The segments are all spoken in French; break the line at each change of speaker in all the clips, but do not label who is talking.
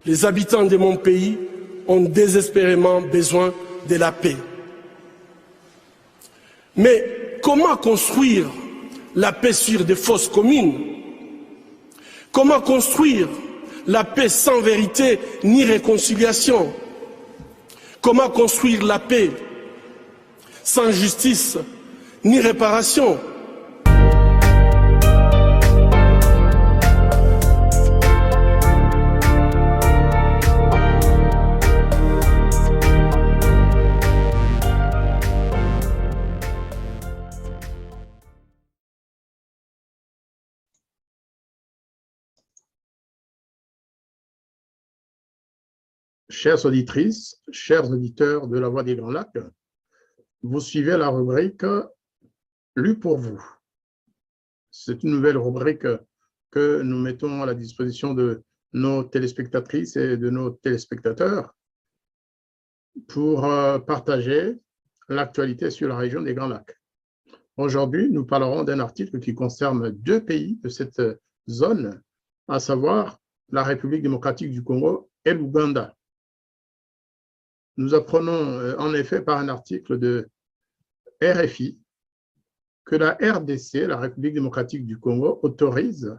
Les habitants de mon pays ont désespérément besoin de la paix. Mais comment construire la paix sur des fausses communes? Comment construire la paix sans vérité ni réconciliation? Comment construire la paix sans justice ni réparation?
Chères auditrices, chers auditeurs de la Voix des Grands Lacs, vous suivez la rubrique « Lu pour vous ». C'est une nouvelle rubrique que nous mettons à la disposition de nos téléspectatrices et de nos téléspectateurs pour partager l'actualité sur la région des Grands Lacs. Aujourd'hui, nous parlerons d'un article qui concerne deux pays de cette zone, à savoir la République démocratique du Congo et l'Ouganda. Nous apprenons en effet par un article de RFI que la RDC, la République démocratique du Congo, autorise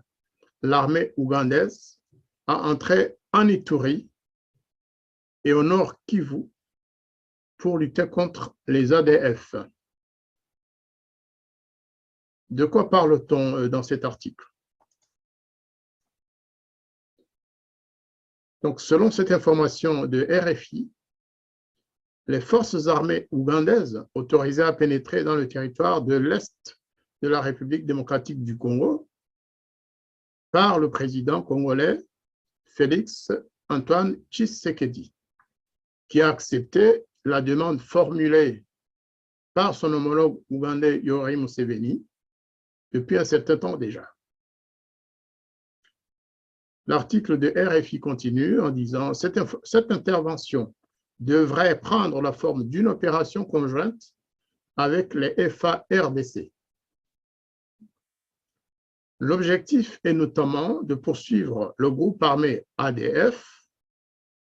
l'armée ougandaise à entrer en Ituri et au nord Kivu pour lutter contre les ADF. De quoi parle-t-on dans cet article? Donc, selon cette information de RFI, les forces armées ougandaises autorisées à pénétrer dans le territoire de l'Est de la République démocratique du Congo par le président congolais Félix Antoine Tshisekedi, qui a accepté la demande formulée par son homologue ougandais Yoweri Museveni depuis un certain temps déjà. L'article de RFI continue en disant « Cette intervention devrait prendre la forme d'une opération conjointe avec les FARDC. L'objectif est notamment de poursuivre le groupe armé ADF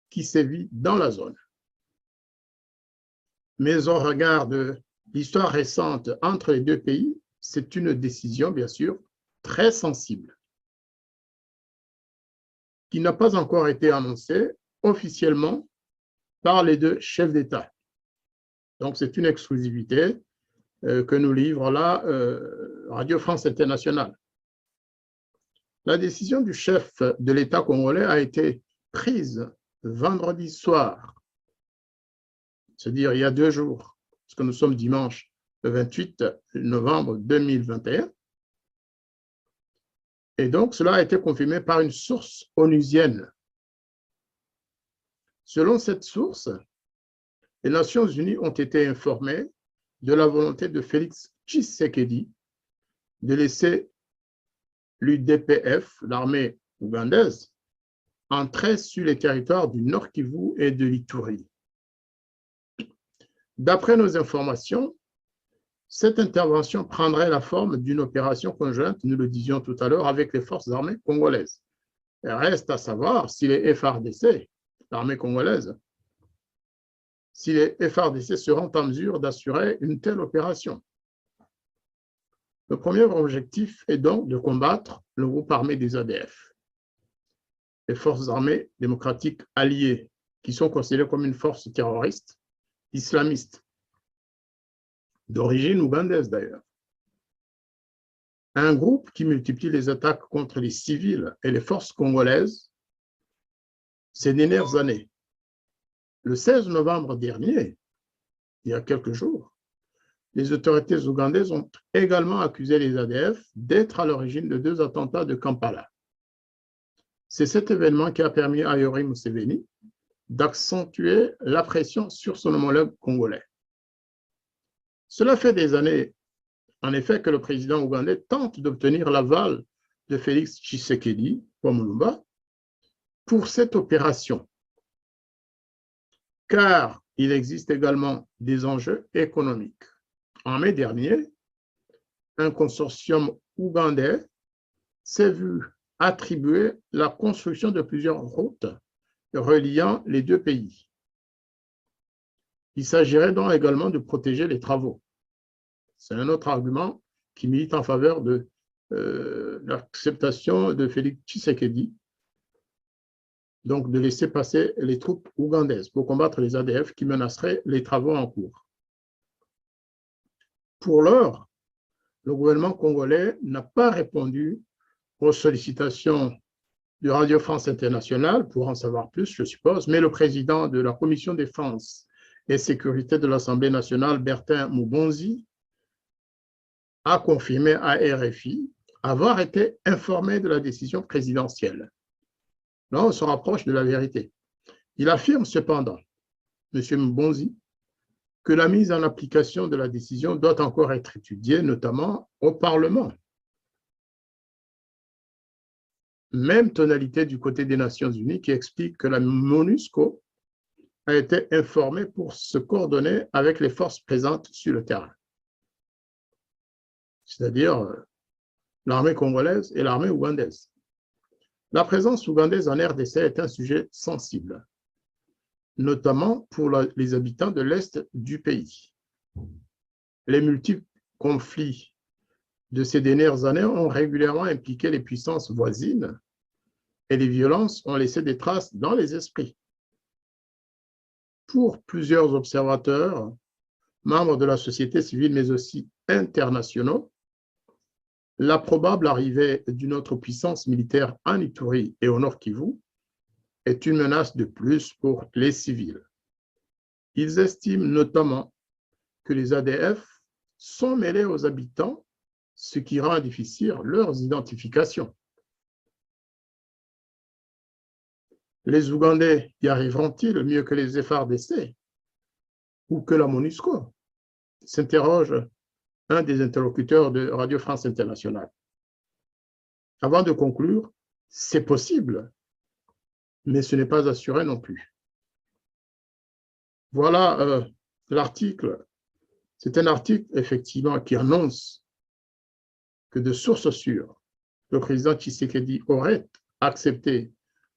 qui sévit dans la zone. Mais au regard de l'histoire récente entre les deux pays, c'est une décision, bien sûr, très sensible, qui n'a pas encore été annoncée officiellement par les deux chefs d'État. Donc, c'est une exclusivité que nous livre là Radio France Internationale. La décision du chef de l'État congolais a été prise vendredi soir, c'est-à-dire il y a 2 jours, parce que nous sommes dimanche le 28 novembre 2021. Et donc, cela a été confirmé par une source onusienne. Selon cette source, les Nations unies ont été informées de la volonté de Félix Tshisekedi de laisser l'UDPF, l'armée ougandaise, entrer sur les territoires du Nord Kivu et de l'Ituri. D'après nos informations, cette intervention prendrait la forme d'une opération conjointe, nous le disions tout à l'heure, avec les forces armées congolaises. Il reste à savoir si les FARDC, l'armée congolaise, si les FARDC seront en mesure d'assurer une telle opération. Le premier objectif est donc de combattre le groupe armé des ADF, les forces armées démocratiques alliées, qui sont considérées comme une force terroriste islamiste, d'origine ougandaise d'ailleurs. Un groupe qui multiplie les attaques contre les civils et les forces congolaises ces dernières années. Le 16 novembre dernier, il y a quelques jours, les autorités ougandaises ont également accusé les ADF d'être à l'origine de 2 attentats de Kampala. C'est cet événement qui a permis à Yoweri Museveni d'accentuer la pression sur son homologue congolais. Cela fait des années, en effet, que le président ougandais tente d'obtenir l'aval de Félix Tshisekedi, Lumumba, pour cette opération, car il existe également des enjeux économiques. En mai dernier, un consortium ougandais s'est vu attribuer la construction de plusieurs routes reliant les deux pays. Il s'agirait donc également de protéger les travaux. C'est un autre argument qui milite en faveur de l'acceptation de Félix Tshisekedi, donc de laisser passer les troupes ougandaises pour combattre les ADF qui menaceraient les travaux en cours. Pour l'heure, le gouvernement congolais n'a pas répondu aux sollicitations de Radio France Internationale, pour en savoir plus, je suppose, mais le président de la Commission défense et sécurité de l'Assemblée nationale, Bertin Moubonzi, a confirmé à RFI avoir été informé de la décision présidentielle. Là, on se rapproche de la vérité. Il affirme cependant, M. Moubonzi, que la mise en application de la décision doit encore être étudiée, notamment au Parlement. Même tonalité du côté des Nations Unies qui explique que la MONUSCO a été informée pour se coordonner avec les forces présentes sur le terrain, c'est-à-dire l'armée congolaise et l'armée ougandaise. La présence ougandaise en RDC est un sujet sensible, notamment pour les habitants de l'Est du pays. Les multiples conflits de ces dernières années ont régulièrement impliqué les puissances voisines et les violences ont laissé des traces dans les esprits. Pour plusieurs observateurs, membres de la société civile, mais aussi internationaux, la probable arrivée d'une autre puissance militaire en Ituri et au Nord Kivu est une menace de plus pour les civils. Ils estiment notamment que les ADF sont mêlés aux habitants, ce qui rend difficile leurs identifications. Les Ougandais y arriveront-ils mieux que les FARDC ou que la MONUSCO? S'interroge un des interlocuteurs de Radio France Internationale. Avant de conclure, c'est possible, mais ce n'est pas assuré non plus. Voilà l'article. C'est un article, effectivement, qui annonce que de sources sûres, le président Tshisekedi aurait accepté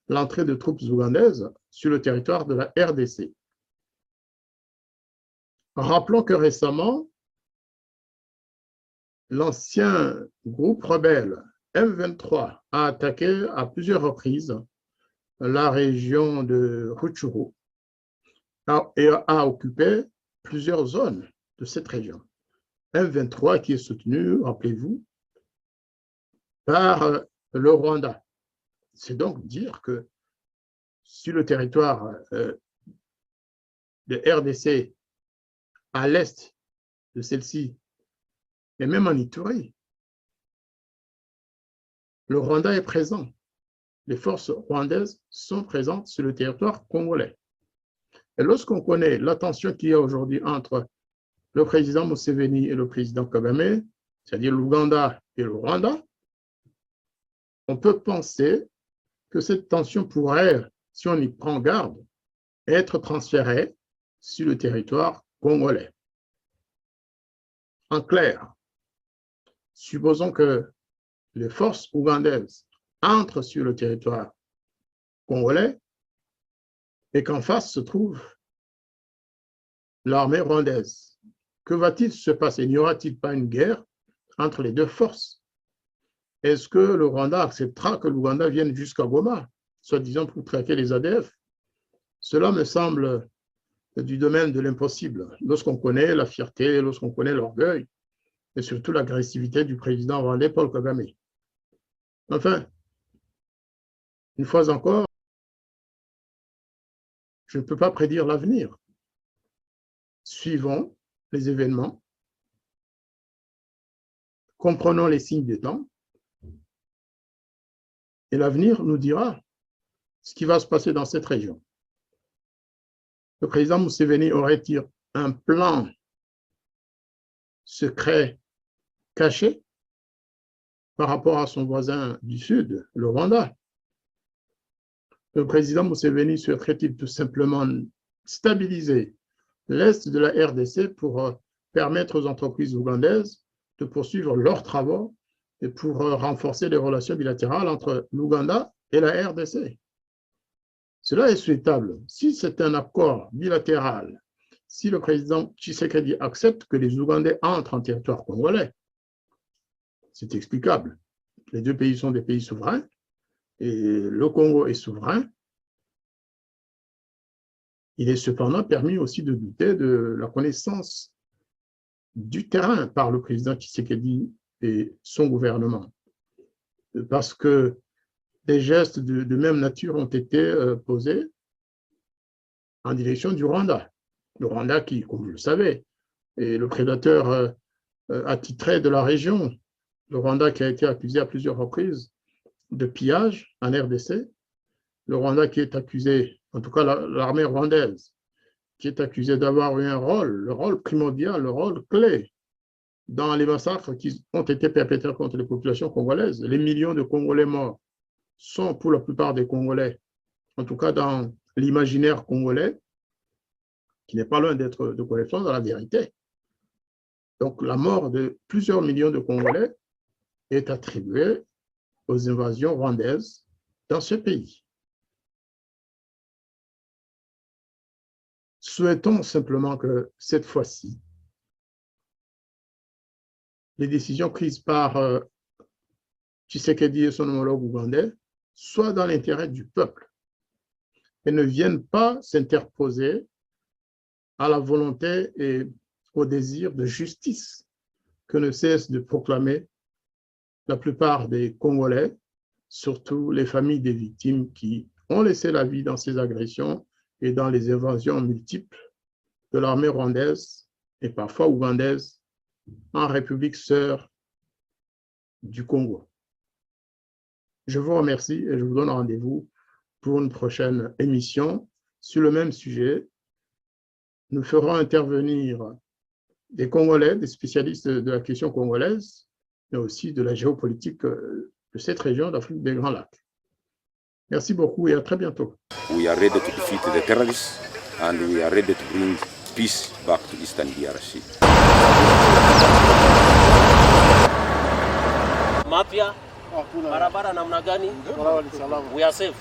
l'entrée de troupes ougandaises sur le territoire de la RDC. Rappelons que récemment, l'ancien groupe rebelle M23 a attaqué à plusieurs reprises la région de Rutshuru et a occupé plusieurs zones de cette région. M23 qui est soutenu, rappelez-vous, par le Rwanda. C'est donc dire que sur le territoire de RDC, à l'est de celle-ci, et même en Ituri, le Rwanda est présent. Les forces rwandaises sont présentes sur le territoire congolais. Et lorsqu'on connaît la tension qu'il y a aujourd'hui entre le président Museveni et le président Kagame, c'est-à-dire l'Ouganda et le Rwanda, on peut penser que cette tension pourrait, si on y prend garde, être transférée sur le territoire congolais. En clair, supposons que les forces ougandaises entrent sur le territoire congolais et qu'en face se trouve l'armée rwandaise. Que va-t-il se passer? N'y aura-t-il pas une guerre entre les deux forces? Est-ce que le Rwanda acceptera que l'Ouganda vienne jusqu'à Goma, soi-disant pour traquer les ADF? Cela me semble du domaine de l'impossible, lorsqu'on connaît la fierté, lorsqu'on connaît l'orgueil, et surtout l'agressivité du président rwandais Paul Kagame. Enfin, une fois encore, je ne peux pas prédire l'avenir. Suivons les événements, comprenons les signes des temps, et l'avenir nous dira ce qui va se passer dans cette région. Le président Museveni aurait-il un plan secret caché par rapport à son voisin du Sud, le Rwanda? Le président Museveni souhaiterait-il tout simplement stabiliser l'Est de la RDC pour permettre aux entreprises ougandaises de poursuivre leurs travaux et pour renforcer les relations bilatérales entre l'Ouganda et la RDC? Cela est souhaitable si c'est un accord bilatéral, si le président Tshisekedi accepte que les Ougandais entrent en territoire congolais. C'est explicable. Les deux pays sont des pays souverains et le Congo est souverain. Il est cependant permis aussi de douter de la connaissance du terrain par le président Tshisekedi et son gouvernement. Parce que des gestes de même nature ont été posés en direction du Rwanda. Le Rwanda qui, comme vous le savez, est le prédateur attitré de la région. Le Rwanda qui a été accusé à plusieurs reprises de pillage en RDC. Le Rwanda qui est accusé, en tout cas l'armée rwandaise, qui est accusée d'avoir eu un rôle, le rôle primordial, le rôle clé dans les massacres qui ont été perpétrés contre les populations congolaises. Les millions de Congolais morts sont pour la plupart des Congolais, en tout cas dans l'imaginaire congolais, qui n'est pas loin d'être de correspondre à la vérité. Donc la mort de plusieurs millions de Congolais est attribuée aux invasions rwandaises dans ce pays. Souhaitons simplement que cette fois-ci, les décisions prises par Tshisekedi et son homologue ougandais soient dans l'intérêt du peuple et ne viennent pas s'interposer à la volonté et au désir de justice que ne cessent de proclamer la plupart des Congolais, surtout les familles des victimes qui ont laissé la vie dans ces agressions et dans les invasions multiples de l'armée rwandaise et parfois ougandaise en République sœur du Congo. Je vous remercie et je vous donne rendez-vous pour une prochaine émission sur le même sujet. Nous ferons intervenir des Congolais, des spécialistes de la question congolaise, mais aussi de la géopolitique de cette région d'Afrique des Grands Lacs. Merci beaucoup et à très bientôt.
We are ready to defeat the terrorists and we are ready to bring peace back to Eastern DRC.
Mapya barabara namna gani? We are safe.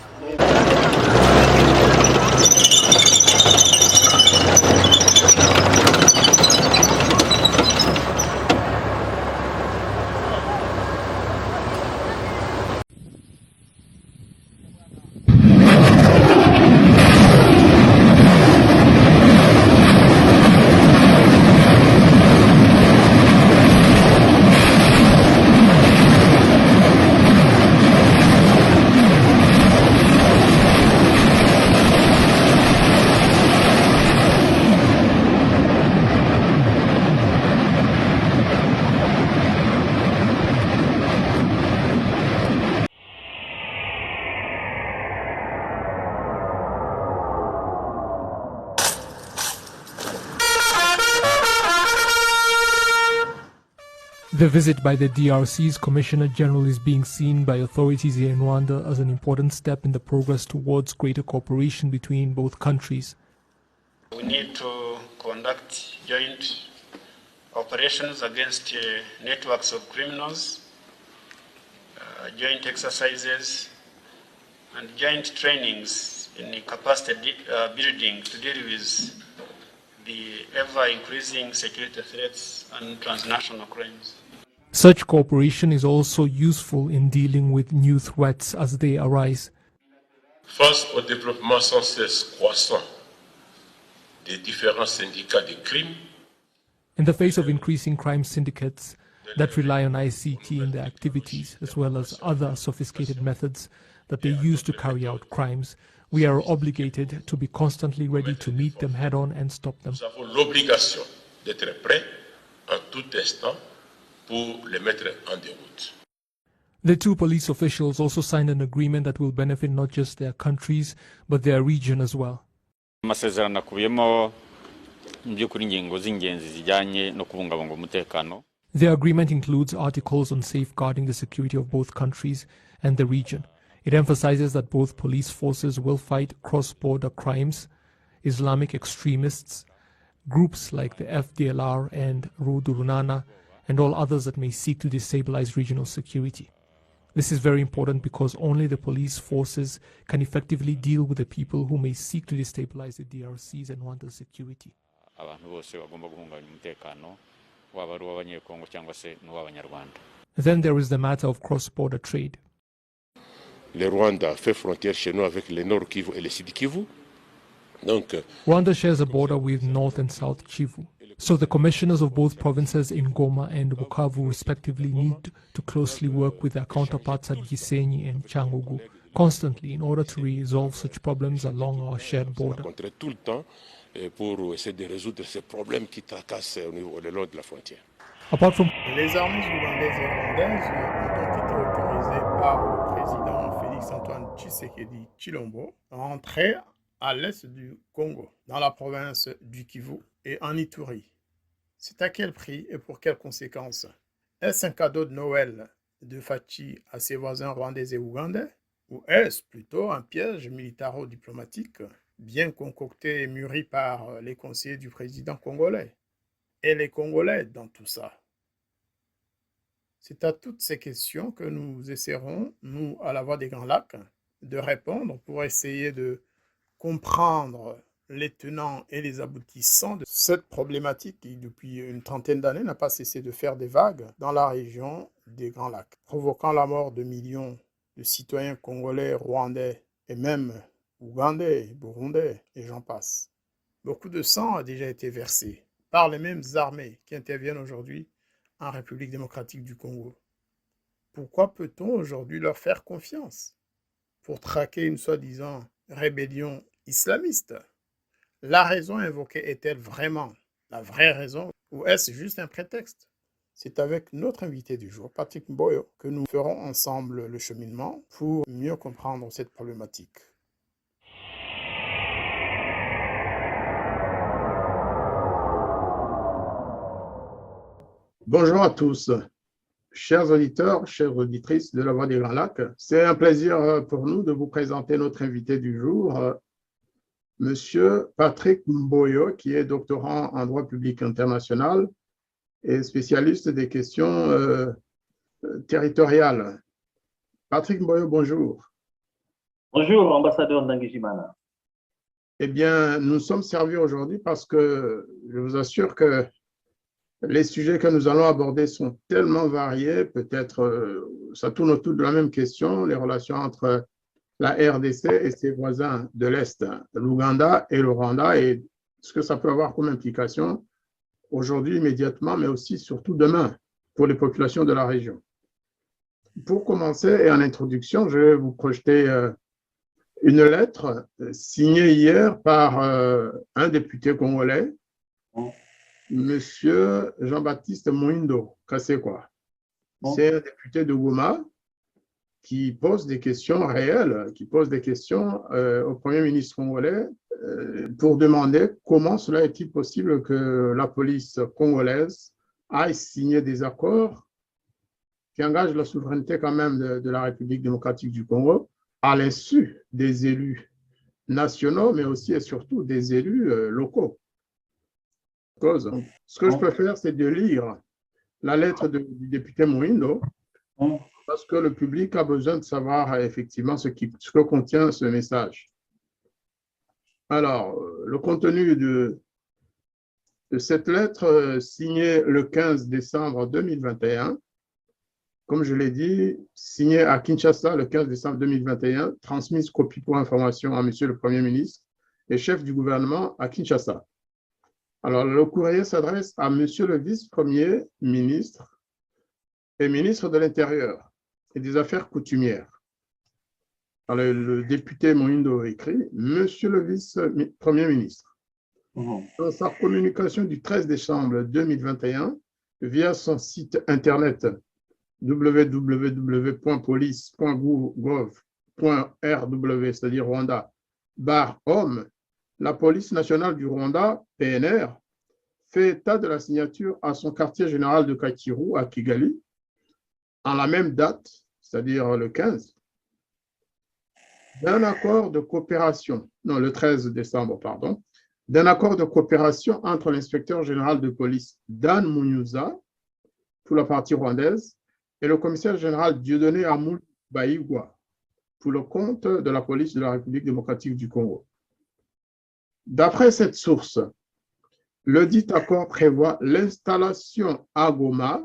The visit by the DRC's Commissioner General is being seen by authorities here in Rwanda as an important step in the progress towards greater cooperation between both countries.
We need to conduct joint operations against networks of criminals, joint exercises, and joint trainings in capacity building to deal with the ever-increasing security threats and transnational crimes.
Such cooperation is also useful in dealing with new threats as they arise.
Face au développement sans cesse croissant des différents syndicats de crime,
In the face of increasing crime syndicates that rely on ICT in their activities, as well as other sophisticated methods that they use to carry out crimes, we are obligated to be constantly ready to meet them head-on and stop them.
nous avons l'obligation d'être prêts en tout instant pour les mettre en déroute.
The two police officials also signed an agreement that will benefit not just their countries, but their region as well.
Amasezerano akubiyemo by'ukuri ingingo z'ingenzi zijyanye no kubungabunga umutekano.
The agreement includes articles on safeguarding the security of both countries and the region. It emphasizes that both police forces will fight cross-border crimes, Islamic extremists, groups like the FDLR and Rudurunana, and all others that may seek to destabilize regional security. This is very important because only the police forces can effectively deal with the people who may seek to destabilize the DRC's and Rwanda's security.
abantu bose bagomba guhungabanya umutekano waba ari uw'abanyekongo cyangwa se n'uw'abanyarwanda.
Then there is the matter of cross-border trade.
Le Rwanda fait frontière chez nous avec le Nord Kivu et le Sud Kivu. Donc,
Rwanda shares a border with North and South Kivu. So the commissioners of both provinces in Goma and Bukavu respectively need to closely work with their counterparts at Gisenyi and Cyangugu constantly in order to resolve such problems along our shared border.
rencontrer tout le temps pour essayer de résoudre ces problèmes qui tracassent au niveau le long de la frontière.
Apart from
Les armées ougandaises et rwandaises ont été autorisées par le président Félix-Antoine Tshisekedi Tshilombo à entrer à l'est du Congo, dans la province du Kivu et en Ituri. C'est à quel prix et pour quelles conséquences? Est-ce un cadeau de Noël de Fachi à ses voisins rwandais et ougandais? Ou est-ce plutôt un piège militaro-diplomatique bien concocté et mûri par les conseillers du président congolais? Et les Congolais dans tout ça? C'est à toutes ces questions que nous essaierons, nous, à la Voix des Grands Lacs, de répondre pour essayer de comprendre les tenants et les aboutissants de cette problématique qui, depuis une trentaine d'années, n'a pas cessé de faire des vagues dans la région des Grands Lacs, provoquant la mort de millions de citoyens congolais, rwandais et même ougandais, burundais, et j'en passe. Beaucoup de sang a déjà été versé par les mêmes armées qui interviennent aujourd'hui en République démocratique du Congo. Pourquoi peut-on aujourd'hui leur faire confiance pour traquer une soi-disant rébellion islamiste? La raison invoquée est-elle vraiment la vraie raison ou est-ce juste un prétexte? C'est avec notre invité du jour, Patrick Mboyo, que nous ferons ensemble le cheminement pour mieux comprendre cette problématique. Bonjour à tous, chers auditeurs, chères auditrices de la Voix des Grands Lacs. C'est un plaisir pour nous de vous présenter notre invité du jour, Monsieur Patrick Mboyo, qui est doctorant en droit public international et spécialiste des questions territoriales. Patrick Mboyo, bonjour.
Bonjour, ambassadeur Ndangijimana.
Eh bien, nous sommes servis aujourd'hui parce que je vous assure que les sujets que nous allons aborder sont tellement variés, peut-être ça tourne autour de la même question, les relations entre la RDC et ses voisins de l'Est, l'Ouganda et le Rwanda, et ce que ça peut avoir comme implication aujourd'hui, immédiatement, mais aussi surtout demain pour les populations de la région. Pour commencer et en introduction, je vais vous projeter une lettre signée hier par un député congolais, Monsieur Jean-Baptiste Mwindo Kasekwa. C'est un député de Goma qui pose des questions réelles, qui pose des questions au Premier ministre congolais pour demander comment cela est-il possible que la police congolaise aille signer des accords qui engagent la souveraineté quand même de la République démocratique du Congo à l'insu des élus nationaux, mais aussi et surtout des élus locaux. Ce que je peux faire, c'est de lire la lettre du député Mwindo, parce que le public a besoin de savoir effectivement ce que contient ce message. Alors, le contenu de cette lettre signée le 15 décembre 2021, comme je l'ai dit, signée à Kinshasa le 15 décembre 2021, transmise copie pour information à Monsieur le Premier ministre et chef du gouvernement à Kinshasa. Alors, le courrier s'adresse à Monsieur le vice-premier ministre et ministre de l'Intérieur et des Affaires coutumières. Alors, le député Mwindo écrit « Monsieur le vice-premier ministre, dans sa communication du 13 décembre 2021, via son site internet www.police.gouv.rw, c'est-à-dire Rwanda, /homme, la police nationale du Rwanda, PNR, fait état de la signature à son quartier général de Kakiru, à Kigali, en la même date, c'est-à-dire le 15, d'un accord de coopération, non, le 13 décembre, pardon, d'un accord de coopération entre l'inspecteur général de police Dan Munyuza, pour la partie rwandaise, et le commissaire général Dieudonné Amoul Baïgwa pour le compte de la police de la République démocratique du Congo. D'après cette source, le dit accord prévoit l'installation à Goma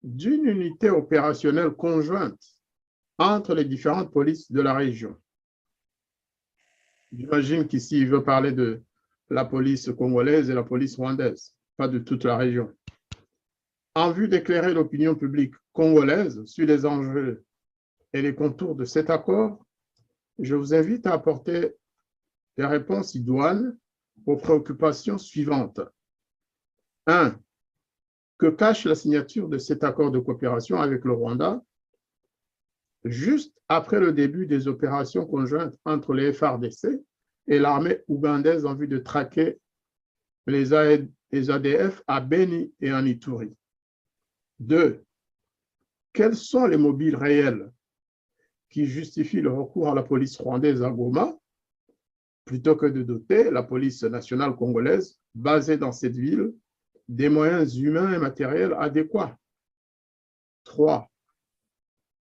d'une unité opérationnelle conjointe entre les différentes polices de la région. J'imagine qu'ici, il veut parler de la police congolaise et la police rwandaise, pas de toute la région. En vue d'éclairer l'opinion publique congolaise sur les enjeux et les contours de cet accord, je vous invite à apporter des réponses idoines aux préoccupations suivantes. 1. Que cache la signature de cet accord de coopération avec le Rwanda juste après le début des opérations conjointes entre les FARDC et l'armée ougandaise en vue de traquer les ADF à Beni et en Ituri. 2. Quels sont les mobiles réels qui justifient le recours à la police rwandaise à Goma plutôt que de doter la police nationale congolaise basée dans cette ville des moyens humains et matériels adéquats? 3.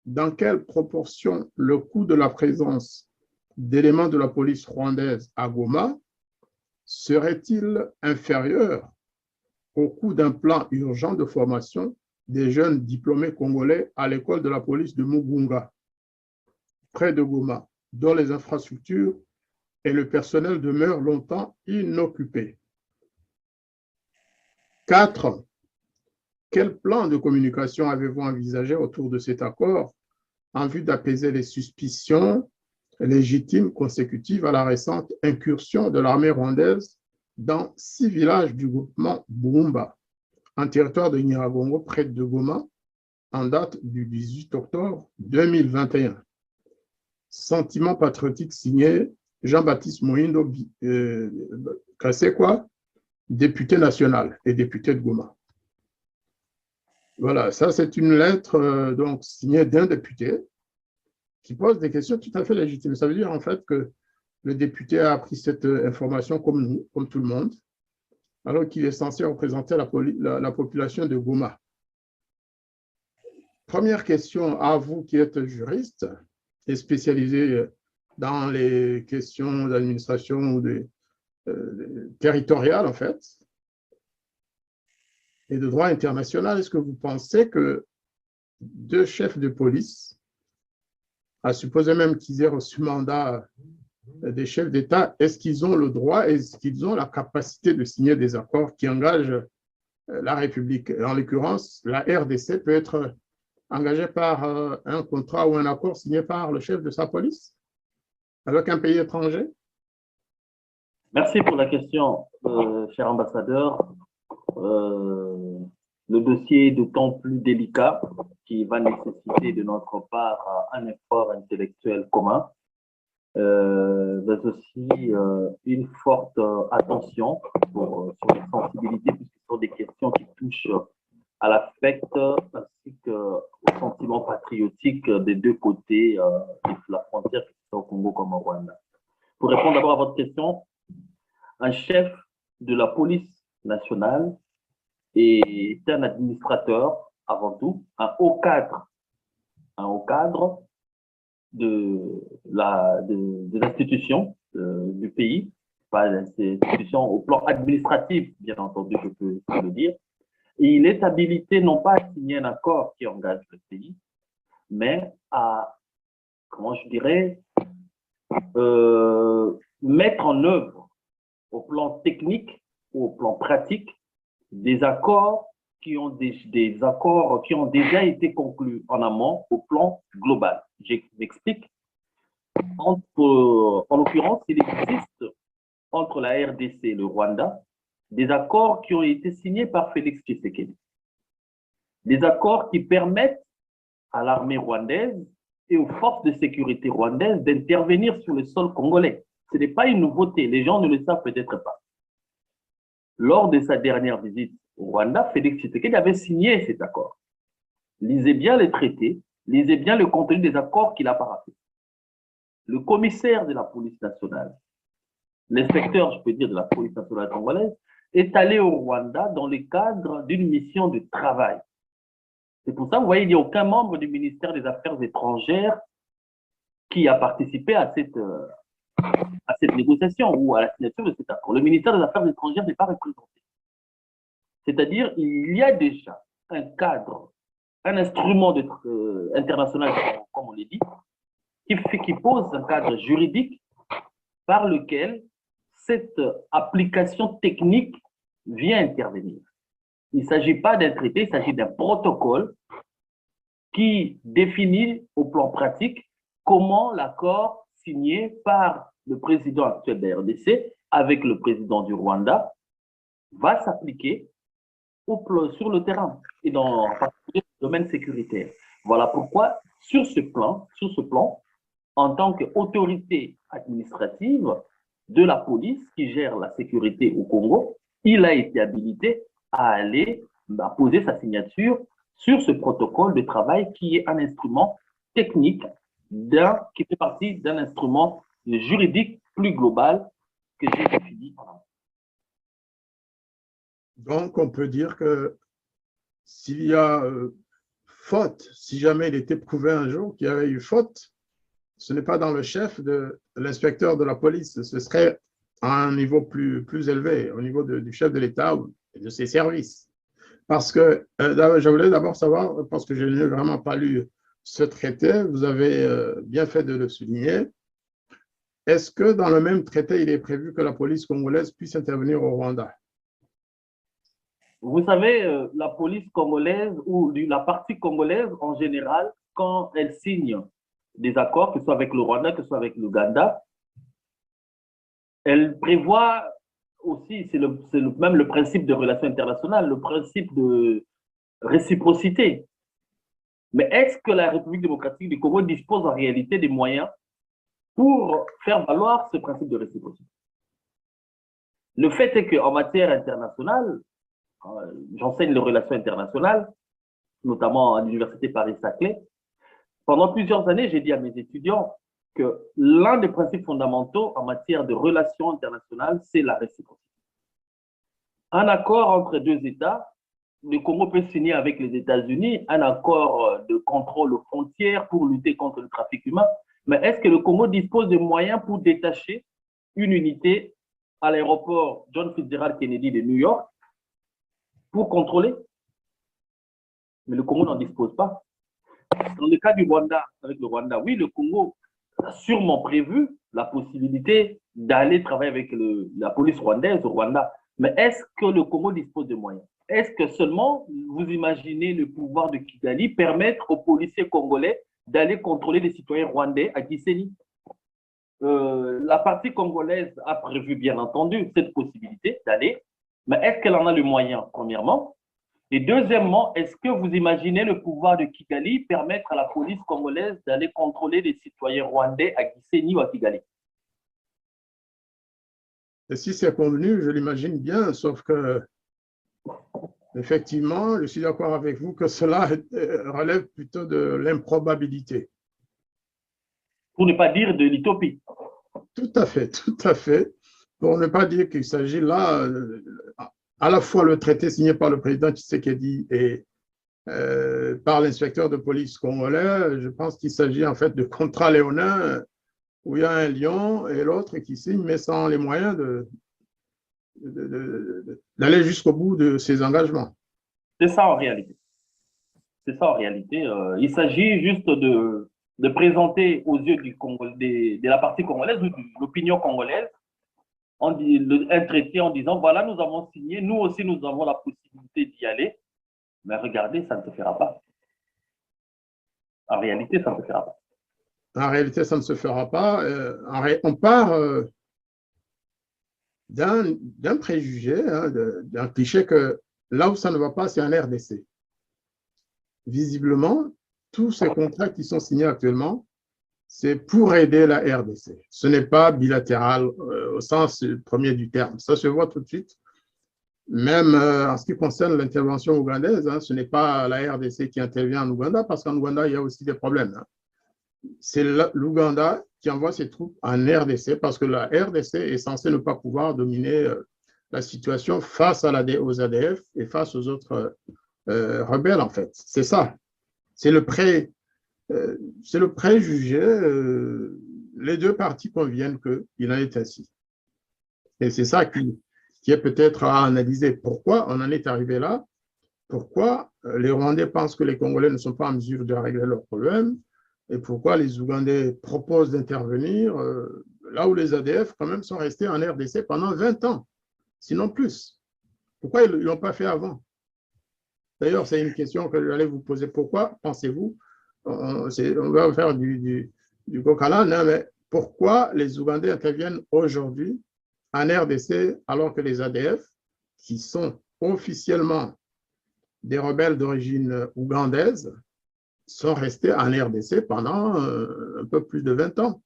Dans quelle proportion le coût de la présence d'éléments de la police rwandaise à Goma serait-il inférieur au coût d'un plan urgent de formation des jeunes diplômés congolais à l'école de la police de Mugunga, près de Goma, dont les infrastructures et le personnel demeurent longtemps inoccupés? 4. Quel plan de communication avez-vous envisagé autour de cet accord en vue d'apaiser les suspicions légitimes consécutives à la récente incursion de l'armée rwandaise dans 6 villages du groupement Bumba, en territoire de Nyiragongo, près de Goma, en date du 18 octobre 2021? Sentiment patriotique signé Jean-Baptiste Moïndo Kassekwa, député national et député de Goma. Voilà, ça c'est une lettre donc signée d'un député qui pose des questions tout à fait légitimes. Ça veut dire en fait que le député a appris cette information comme nous, comme tout le monde, alors qu'il est censé représenter la population de Goma. Première question à vous qui êtes juriste et spécialisé dans les questions d'administration ou territoriales en fait, et de droit international. Est-ce que vous pensez que 2 chefs de police, à supposer même qu'ils aient reçu mandat des chefs d'État, est-ce qu'ils ont le droit, est-ce qu'ils ont la capacité de signer des accords qui engagent la République? En l'occurrence, la RDC peut être engagée par un contrat ou un accord signé par le chef de sa police avec un pays étranger?
Merci pour la question, cher ambassadeur. Le dossier est d'autant plus délicat qu'il va nécessiter de notre part un effort intellectuel commun, mais aussi une forte attention sur les sensibilités, puisque ce sont des questions qui touchent à l'affect ainsi qu'au sentiment patriotique des 2 côtés de la frontière, que ce soit au Congo comme au Rwanda. Pour répondre d'abord à votre question, un chef de la police nationale est un administrateur avant tout, un haut cadre de l'institution du pays, pas l'institution au plan administratif, bien entendu, je peux le dire. Et il est habilité non pas à signer un accord qui engage le pays, mais à, comment je dirais, mettre en œuvre au plan technique ou au plan pratique des accords qui ont déjà été conclus en amont au plan global. Je m'explique. En l'occurrence, il existe entre la RDC et le Rwanda des accords qui ont été signés par Félix Tshisekedi. Des accords qui permettent à l'armée rwandaise et aux forces de sécurité rwandaises d'intervenir sur le sol congolais. Ce n'est pas une nouveauté, les gens ne le savent peut-être pas. Lors de sa dernière visite au Rwanda, Félix Tshisekedi avait signé cet accord. Lisez bien les traités, lisez bien le contenu des accords qu'il a paraphés. Le commissaire de la police nationale, l'inspecteur, je peux dire, de la police nationale congolaise, est allé au Rwanda dans le cadre d'une mission de travail. C'est pour ça, vous voyez, il n'y a aucun membre du ministère des Affaires étrangères qui a participé à cette négociation ou à la signature de cet accord. Le ministère des Affaires étrangères n'est pas représenté. C'est-à-dire, il y a déjà un cadre, un instrument international, comme on l'a dit, qui pose un cadre juridique par lequel cette application technique vient intervenir. Il ne s'agit pas d'un traité, il s'agit d'un protocole qui définit au plan pratique comment l'accord signé par le président actuel de la RDC avec le président du Rwanda va s'appliquer sur le terrain et dans en particulier le domaine sécuritaire. Voilà pourquoi, sur ce plan, en tant qu'autorité administrative de la police qui gère la sécurité au Congo, il a été habilité à poser sa signature sur ce protocole de travail qui est un instrument technique qui fait partie d'un instrument juridique plus global que j'ai défini.
Donc, on peut dire que s'il y a faute, si jamais il était prouvé un jour qu'il y avait eu faute, ce n'est pas dans le chef de l'inspecteur de la police, ce serait à un niveau plus élevé, au niveau du chef de l'État et de ses services. Parce que je voulais d'abord savoir, parce que je n'ai vraiment pas lu ce traité, vous avez bien fait de le souligner. Est-ce que dans le même traité, il est prévu que la police congolaise puisse intervenir au Rwanda?
Vous savez, la police congolaise ou la partie congolaise en général, quand elle signe des accords, que ce soit avec le Rwanda, que ce soit avec l'Ouganda, elle prévoit aussi, c'est même le principe de relations internationales, le principe de réciprocité. Mais est-ce que la République démocratique du Congo dispose en réalité des moyens pour faire valoir ce principe de réciprocité? Le fait est qu'en matière internationale, j'enseigne les relations internationales, notamment à l'université Paris-Saclay. Pendant plusieurs années, j'ai dit à mes étudiants que l'un des principes fondamentaux en matière de relations internationales, c'est la réciprocité. Un accord entre deux États, le Congo peut signer avec les États-Unis un accord de contrôle aux frontières pour lutter contre le trafic humain, mais est-ce que le Congo dispose de moyens pour détacher une unité à l'aéroport John Fitzgerald Kennedy de New York pour contrôler? Mais le Congo n'en dispose pas. Dans le cas du Rwanda, avec le Rwanda, oui, le Congo a sûrement prévu la possibilité d'aller travailler avec la police rwandaise au Rwanda. Mais est-ce que le Congo dispose de moyens? Est-ce que seulement, vous imaginez le pouvoir de Kigali permettre aux policiers congolais d'aller contrôler les citoyens rwandais à Gisenyi? La partie congolaise a prévu, bien entendu, cette possibilité d'aller, mais est-ce qu'elle en a le moyen, premièrement? Et deuxièmement, est-ce que vous imaginez le pouvoir de Kigali permettre à la police congolaise d'aller contrôler les citoyens rwandais à Gisenyi ou à Kigali?
Et si c'est convenu, je l'imagine bien, sauf que, effectivement, je suis d'accord avec vous que cela relève plutôt de l'improbabilité.
Pour ne pas dire de l'utopie.
Tout à fait, tout à fait. Pour ne pas dire qu'il s'agit là, à la fois le traité signé par le président Tshisekedi et par l'inspecteur de police congolais, je pense qu'il s'agit en fait de contrats léonins où il y a un lion et l'autre qui signe, mais sans les moyens d'aller jusqu'au bout de ses engagements.
C'est ça en réalité. C'est ça en réalité. Il s'agit juste de présenter aux yeux de la partie congolaise ou de l'opinion congolaise un traité en disant, voilà, nous avons signé, nous aussi nous avons la possibilité d'y aller, mais regardez, ça ne se fera pas. En réalité, ça ne se fera pas.
En réalité, ça ne se fera pas. On part d'un préjugé, d'un cliché que là où ça ne va pas, c'est en RDC. Visiblement, tous ces contrats qui sont signés actuellement, c'est pour aider la RDC. Ce n'est pas bilatéral au sens premier du terme. Ça se voit tout de suite. Même en ce qui concerne l'intervention ougandaise, ce n'est pas la RDC qui intervient en Ouganda, parce qu'en Ouganda, il y a aussi des problèmes. C'est l'Ouganda qui envoie ses troupes en RDC, parce que la RDC est censée ne pas pouvoir dominer la situation face aux ADF et face aux autres rebelles, en fait. C'est ça. C'est le préjugé. Les deux parties conviennent qu'il en est ainsi. Et c'est ça qui est peut-être à analyser. Pourquoi on en est arrivé là? Pourquoi les Rwandais pensent que les Congolais ne sont pas en mesure de régler leurs problèmes? Et pourquoi les Ougandais proposent d'intervenir là où les ADF quand même sont restés en RDC pendant 20 ans, sinon plus? Pourquoi ils ne l'ont pas fait avant? D'ailleurs, c'est une question que j'allais vous poser. Pourquoi pensez-vous, on va faire du coq à l'âne, mais pourquoi les Ougandais interviennent aujourd'hui en RDC alors que les ADF, qui sont officiellement des rebelles d'origine ougandaise, sont restés en RDC pendant un peu plus de 20 ans?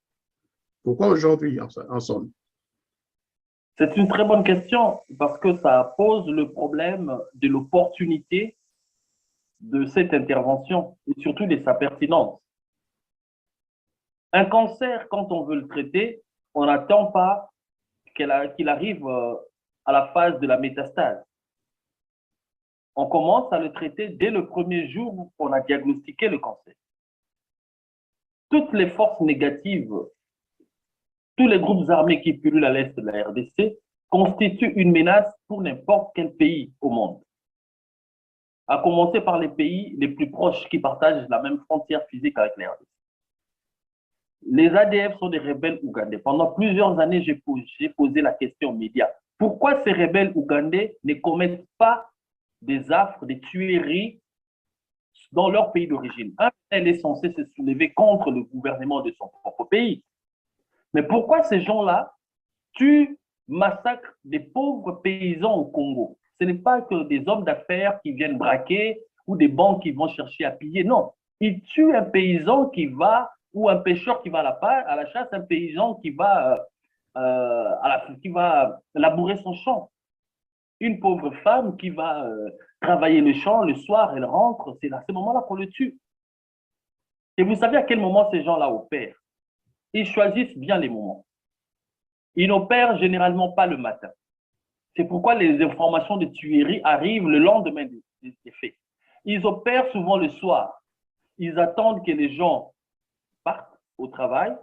Pourquoi aujourd'hui, en somme?
C'est une très bonne question parce que ça pose le problème de l'opportunité de cette intervention et surtout de sa pertinence. Un cancer, quand on veut le traiter, on n'attend pas qu'il arrive à la phase de la métastase. On commence à le traiter dès le premier jour où on a diagnostiqué le cancer. Toutes les forces négatives, tous les groupes armés qui pullulent à l'est de la RDC constituent une menace pour n'importe quel pays au monde. À commencer par les pays les plus proches qui partagent la même frontière physique avec la RDC. Les ADF sont des rebelles ougandais. Pendant plusieurs années, j'ai posé la question aux médias. Pourquoi ces rebelles ougandais ne commettent pas des affres, des tueries dans leur pays d'origine? Elle est censée se soulever contre le gouvernement de son propre pays. Mais pourquoi ces gens-là tuent, massacrent des pauvres paysans au Congo? Ce n'est pas que des hommes d'affaires qui viennent braquer ou des banques qui vont chercher à piller. Non, ils tuent un paysan qui va, ou un pêcheur qui va à la chasse, un paysan qui va labourer son champ. Une pauvre femme qui va travailler le champ, le soir, elle rentre, c'est à ce moment-là qu'on le tue. Et vous savez à quel moment ces gens-là opèrent? Ils choisissent bien les moments. Ils n'opèrent généralement pas le matin. C'est pourquoi les informations de tuerie arrivent le lendemain des faits. Ils opèrent souvent le soir. Ils attendent que les gens partent au travail,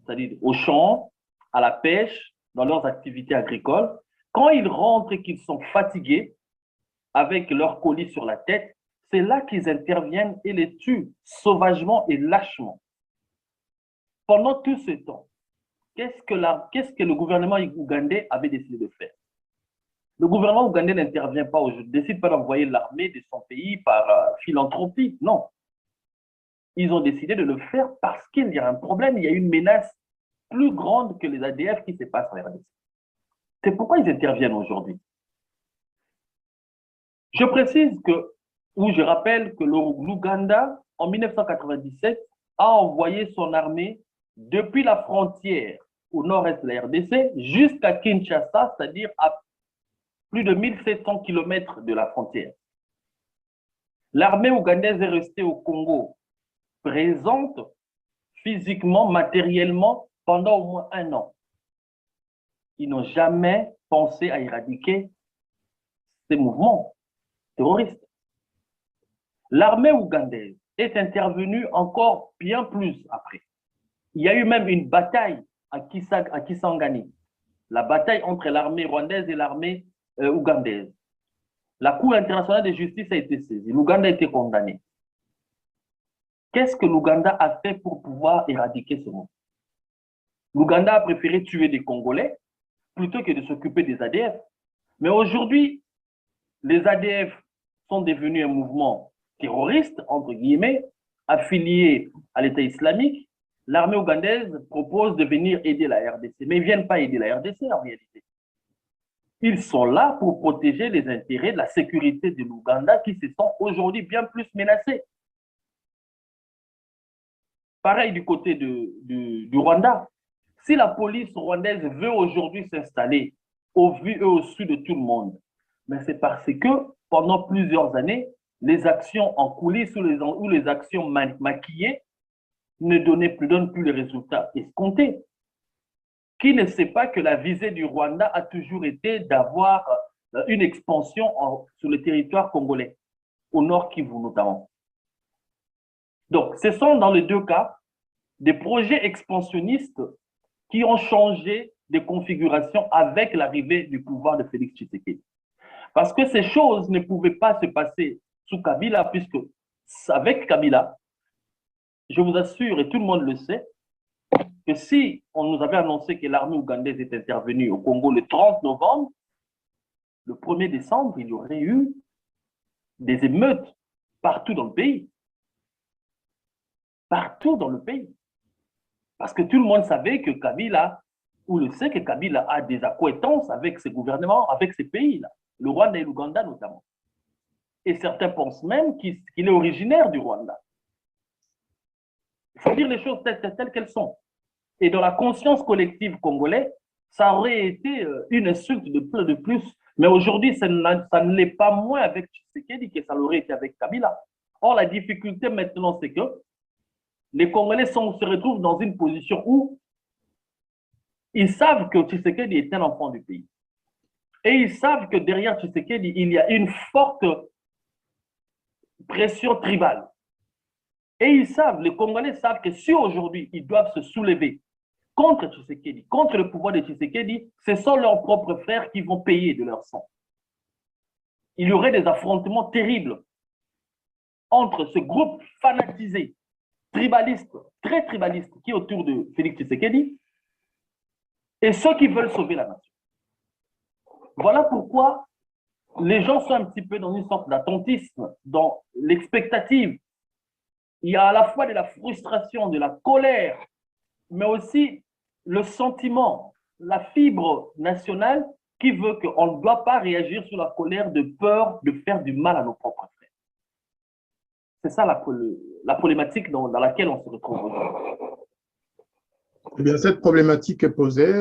c'est-à-dire au champ, à la pêche, dans leurs activités agricoles. Quand ils rentrent et qu'ils sont fatigués, avec leur colis sur la tête, c'est là qu'ils interviennent et les tuent sauvagement et lâchement. Pendant tout ce temps, qu'est-ce que le gouvernement ougandais avait décidé de faire? Le gouvernement ougandais n'intervient pas aujourd'hui, ne décide pas d'envoyer l'armée de son pays par philanthropie, non. Ils ont décidé de le faire parce qu'il y a un problème, il y a une menace plus grande que les ADF qui se passent en RDC. C'est pourquoi ils interviennent aujourd'hui. Je précise je rappelle que l'Ouganda, en 1997, a envoyé son armée depuis la frontière au nord-est de la RDC jusqu'à Kinshasa, c'est-à-dire à plus de 1700 km de la frontière. L'armée ougandaise est restée au Congo, présente physiquement, matériellement, pendant au moins 1 an. Ils n'ont jamais pensé à éradiquer ces mouvements terroristes. L'armée ougandaise est intervenue encore bien plus après. Il y a eu même une bataille à Kisangani, la bataille entre l'armée rwandaise et l'armée ougandaise. La Cour internationale de justice a été saisie. L'Ouganda a été condamné. Qu'est-ce que l'Ouganda a fait pour pouvoir éradiquer ce mouvement? L'Ouganda a préféré tuer des Congolais plutôt que de s'occuper des ADF. Mais aujourd'hui, les ADF sont devenus un mouvement terroriste, entre guillemets, affilié à l'État islamique. L'armée ougandaise propose de venir aider la RDC, mais ils ne viennent pas aider la RDC en réalité. Ils sont là pour protéger les intérêts de la sécurité de l'Ouganda qui se sont aujourd'hui bien plus menacés. Pareil du côté du Rwanda. Si la police rwandaise veut aujourd'hui s'installer au vu et au su de tout le monde, mais c'est parce que pendant plusieurs années, les actions en coulisses ou les actions maquillées ne donnent plus les résultats escomptés. Qui ne sait pas que la visée du Rwanda a toujours été d'avoir une expansion sur le territoire congolais? au Nord Kivu notamment. Donc, ce sont dans les deux cas des projets expansionnistes qui ont changé de configuration avec l'arrivée du pouvoir de Félix Tshisekedi. Parce que ces choses ne pouvaient pas se passer sous Kabila, puisque avec Kabila, je vous assure, et tout le monde le sait, que si on nous avait annoncé que l'armée ougandaise est intervenue au Congo le 30 novembre, le 1er décembre, il y aurait eu des émeutes partout dans le pays. Partout dans le pays. Parce que tout le monde savait que Kabila, ou le sait que Kabila a des accointances avec ces gouvernements, avec ces pays-là, le Rwanda et l'Ouganda notamment. Et certains pensent même qu'il est originaire du Rwanda. Il faut dire les choses telles qu'elles sont. Et dans la conscience collective congolaise, ça aurait été une insulte de plus. Mais aujourd'hui, ça ne l'est pas moins avec Tshisekedi que ça l'aurait été avec Kabila. Or, la difficulté maintenant, c'est que les Congolais se retrouvent dans une position où ils savent que Tshisekedi est un enfant du pays. Et ils savent que derrière Tshisekedi, il y a une forte pression tribale. Et ils savent, les Congolais savent que si aujourd'hui, ils doivent se soulever contre Tshisekedi, contre le pouvoir de Tshisekedi, ce sont leurs propres frères qui vont payer de leur sang. Il y aurait des affrontements terribles entre ce groupe fanatisé, tribaliste, très tribaliste, qui est autour de Félix Tshisekedi, et ceux qui veulent sauver la nation. Voilà pourquoi les gens sont un petit peu dans une sorte d'attentisme, dans l'expectative. Il y a à la fois de la frustration, de la colère, mais aussi le sentiment, la fibre nationale qui veut qu'on ne doit pas réagir sur la colère de peur de faire du mal à nos propres frères. C'est ça la problématique dans laquelle on se retrouve aujourd'hui.
Eh bien, cette problématique est posée.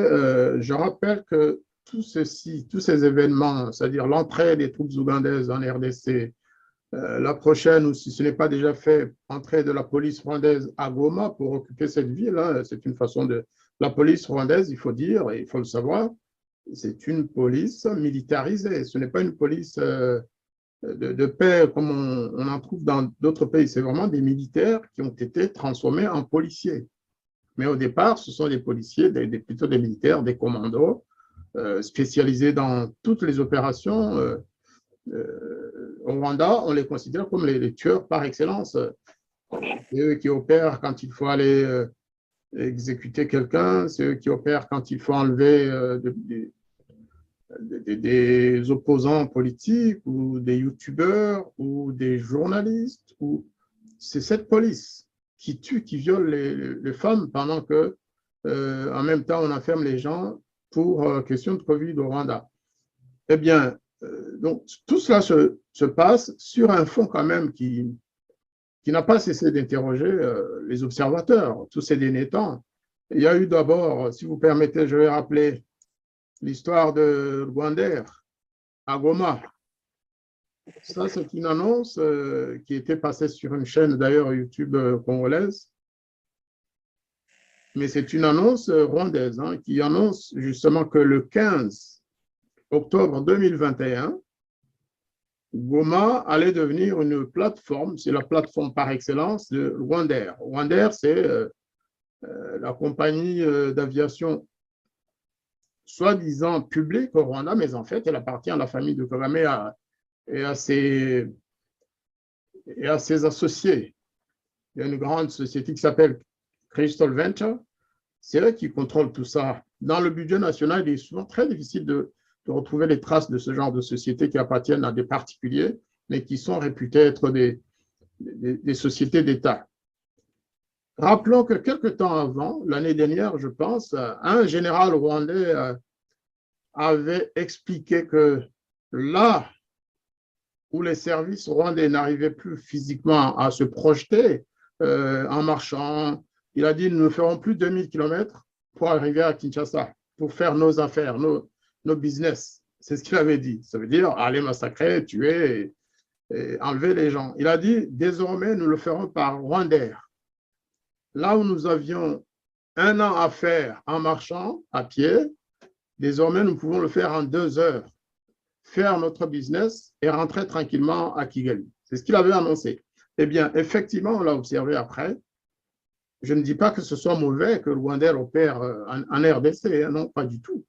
Je rappelle que tous ces événements, c'est-à-dire l'entrée des troupes ougandaises en RDC, la prochaine, ou si ce n'est pas déjà fait, entrée de la police rwandaise à Goma pour occuper cette ville, hein, c'est une façon de... La police rwandaise, il faut dire, et il faut le savoir, c'est une police militarisée. Ce n'est pas une police de paix comme on en trouve dans d'autres pays. C'est vraiment des militaires qui ont été transformés en policiers. Mais au départ, ce sont des policiers, plutôt des militaires, des commandos, spécialisés dans toutes les opérations. Au Rwanda, on les considère comme les tueurs par excellence. C'est eux qui opèrent quand il faut aller exécuter quelqu'un, c'est eux qui opèrent quand il faut enlever des opposants politiques ou des youtubeurs ou des journalistes. C'est cette police qui tue, qui viole les femmes pendant que, en même temps, on enferme les gens pour question de Covid au Rwanda. Eh bien, donc, tout cela se passe sur un fond quand même qui n'a pas cessé d'interroger les observateurs tous ces derniers temps. Il y a eu d'abord, si vous permettez, je vais rappeler l'histoire de Rwandair à Goma. Ça, c'est une annonce qui était passée sur une chaîne d'ailleurs YouTube congolaise. Mais c'est une annonce rwandaise qui annonce justement que le 15 octobre 2021, Goma allait devenir une plateforme, c'est la plateforme par excellence de Rwandair. Rwandair, c'est la compagnie d'aviation soi-disant publique au Rwanda, mais en fait, elle appartient à la famille de Kagame et à ses associés. Il y a une grande société qui s'appelle Crystal Venture. C'est eux qui contrôlent tout ça. Dans le budget national, il est souvent très difficile de retrouver les traces de ce genre de sociétés qui appartiennent à des particuliers, mais qui sont réputées être des sociétés d'État. Rappelons que quelque temps avant, l'année dernière, je pense, un général rwandais avait expliqué que là où les services rwandais n'arrivaient plus physiquement à se projeter en marchant, il a dit, nous ne ferons plus 2000 km pour arriver à Kinshasa, pour faire nos affaires, nos business. C'est ce qu'il avait dit. Ça veut dire aller massacrer, tuer et enlever les gens. Il a dit, désormais, nous le ferons par Rwandair. Là où nous avions 1 an à faire en marchant, à pied, désormais, nous pouvons le faire en 2 heures, faire notre business et rentrer tranquillement à Kigali. C'est ce qu'il avait annoncé. Eh bien, effectivement, on l'a observé après. Je ne dis pas que ce soit mauvais que Rwanda opère en RDC, hein, non, pas du tout.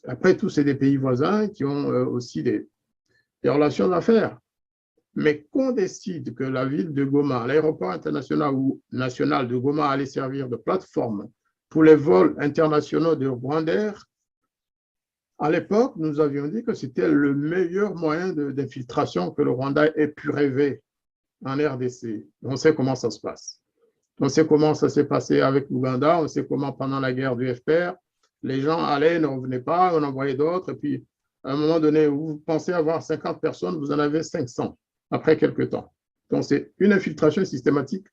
Après tout, c'est des pays voisins qui ont aussi des relations d'affaires. Mais qu'on décide que la ville de Goma, l'aéroport international ou national de Goma allait servir de plateforme pour les vols internationaux de Rwandair, à l'époque, nous avions dit que c'était le meilleur moyen d'infiltration que le Rwanda ait pu rêver en RDC. On sait comment ça se passe. On sait comment ça s'est passé avec l'Ouganda, on sait comment pendant la guerre du FPR, les gens allaient, ne revenaient pas, on envoyait d'autres, et puis à un moment donné, vous pensez avoir 50 personnes, vous en avez 500 après quelques temps. Donc c'est une infiltration systématique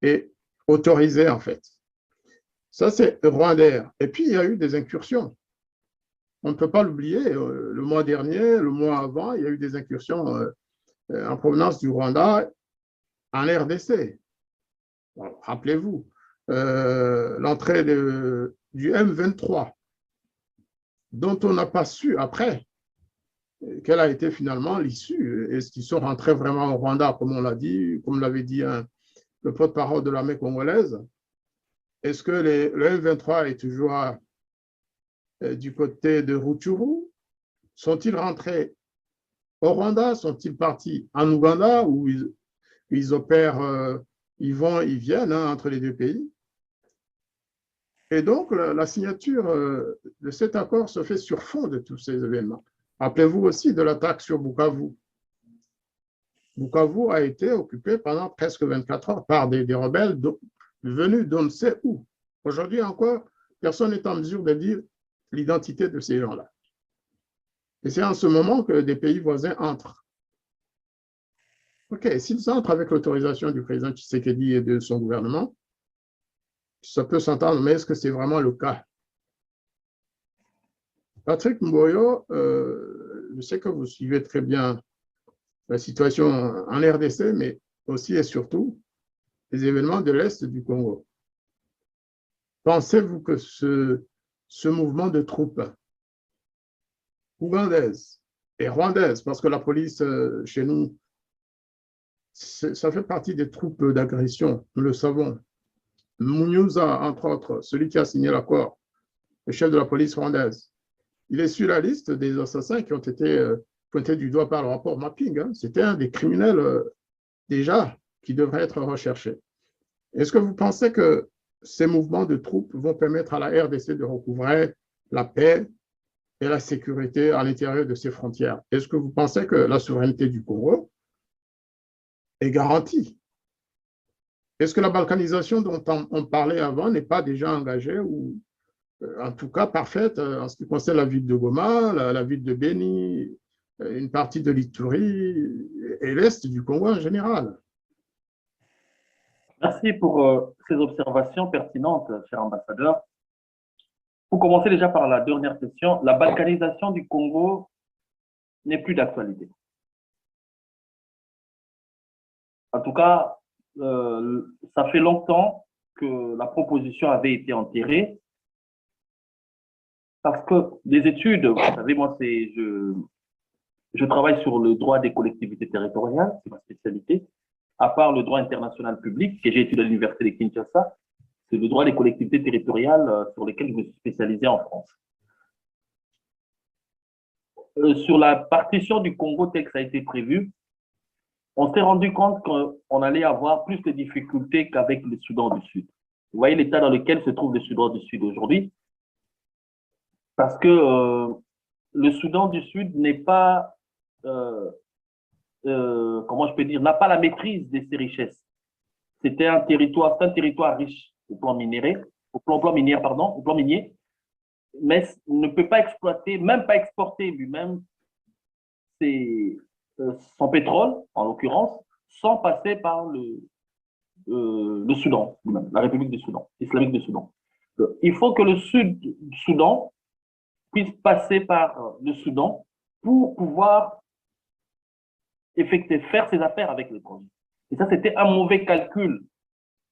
et autorisée en fait. Ça c'est Rwandair. Et puis il y a eu des incursions. On ne peut pas l'oublier, le mois dernier, le mois avant, il y a eu des incursions en provenance du Rwanda en RDC. Bon, rappelez-vous, l'entrée du M23, dont on n'a pas su après quelle a été finalement l'issue. Est-ce qu'ils sont rentrés vraiment au Rwanda, comme on l'a dit, comme l'avait dit le porte-parole de l'armée congolaise? Est-ce que le M23 est toujours du côté de Rutshuru? Sont-ils rentrés au Rwanda? Sont-ils partis en Ouganda où ils opèrent, ils vont, ils viennent entre les deux pays? Et donc, la signature de cet accord se fait sur fond de tous ces événements. Rappelez-vous aussi de l'attaque sur Bukavu. Bukavu a été occupé pendant presque 24 heures par des rebelles venus d'on ne sait où. Aujourd'hui encore, personne n'est en mesure de dire l'identité de ces gens-là. Et c'est en ce moment que des pays voisins entrent. OK, s'ils entrent avec l'autorisation du président Tshisekedi et de son gouvernement, ça peut s'entendre, mais est-ce que c'est vraiment le cas? Patrick Mboyo, je sais que vous suivez très bien la situation en RDC, mais aussi et surtout les événements de l'Est du Congo. Pensez-vous que ce mouvement de troupes ougandaises et rwandaises, parce que la police chez nous, ça fait partie des troupes d'agression, nous le savons. Munyuza, entre autres, celui qui a signé l'accord, le chef de la police rwandaise, il est sur la liste des assassins qui ont été pointés du doigt par le rapport Mapping. Hein. C'était un des criminels déjà qui devrait être recherché. Est-ce que vous pensez que ces mouvements de troupes vont permettre à la RDC de recouvrer la paix et la sécurité à l'intérieur de ses frontières? Est-ce que vous pensez que la souveraineté du Congo est garantie? Est-ce que la balkanisation dont on parlait avant n'est pas déjà engagée ou en tout cas parfaite en ce qui concerne la ville de Goma, la ville de Beni, une partie de l'Ituri et l'Est du Congo en général?
Merci pour ces observations pertinentes, cher ambassadeur. Pour commencer déjà par la dernière question, la balkanisation du Congo n'est plus d'actualité. En tout cas, ça fait longtemps que la proposition avait été enterrée parce que les études, vous savez, moi, je travaille sur le droit des collectivités territoriales, c'est ma spécialité. À part le droit international public, que j'ai étudié à l'université de Kinshasa, c'est le droit des collectivités territoriales sur lesquelles je me suis spécialisé en France. Sur la partition du Congo tel que ça a été prévu, on s'est rendu compte qu'on allait avoir plus de difficultés qu'avec le Soudan du Sud. Vous voyez l'état dans lequel se trouve le Soudan du Sud aujourd'hui, parce que le Soudan du Sud n'est pas, comment je peux dire, n'a pas la maîtrise de ses richesses. C'est un territoire riche au plan minier, mais ne peut pas exploiter, même pas exporter lui-même son pétrole, en l'occurrence, sans passer par le Soudan, la République du Soudan, islamique du Soudan. Il faut que le Sud du Soudan puisse passer par le Soudan pour pouvoir faire ses affaires avec l'étranger. Et ça, c'était un mauvais calcul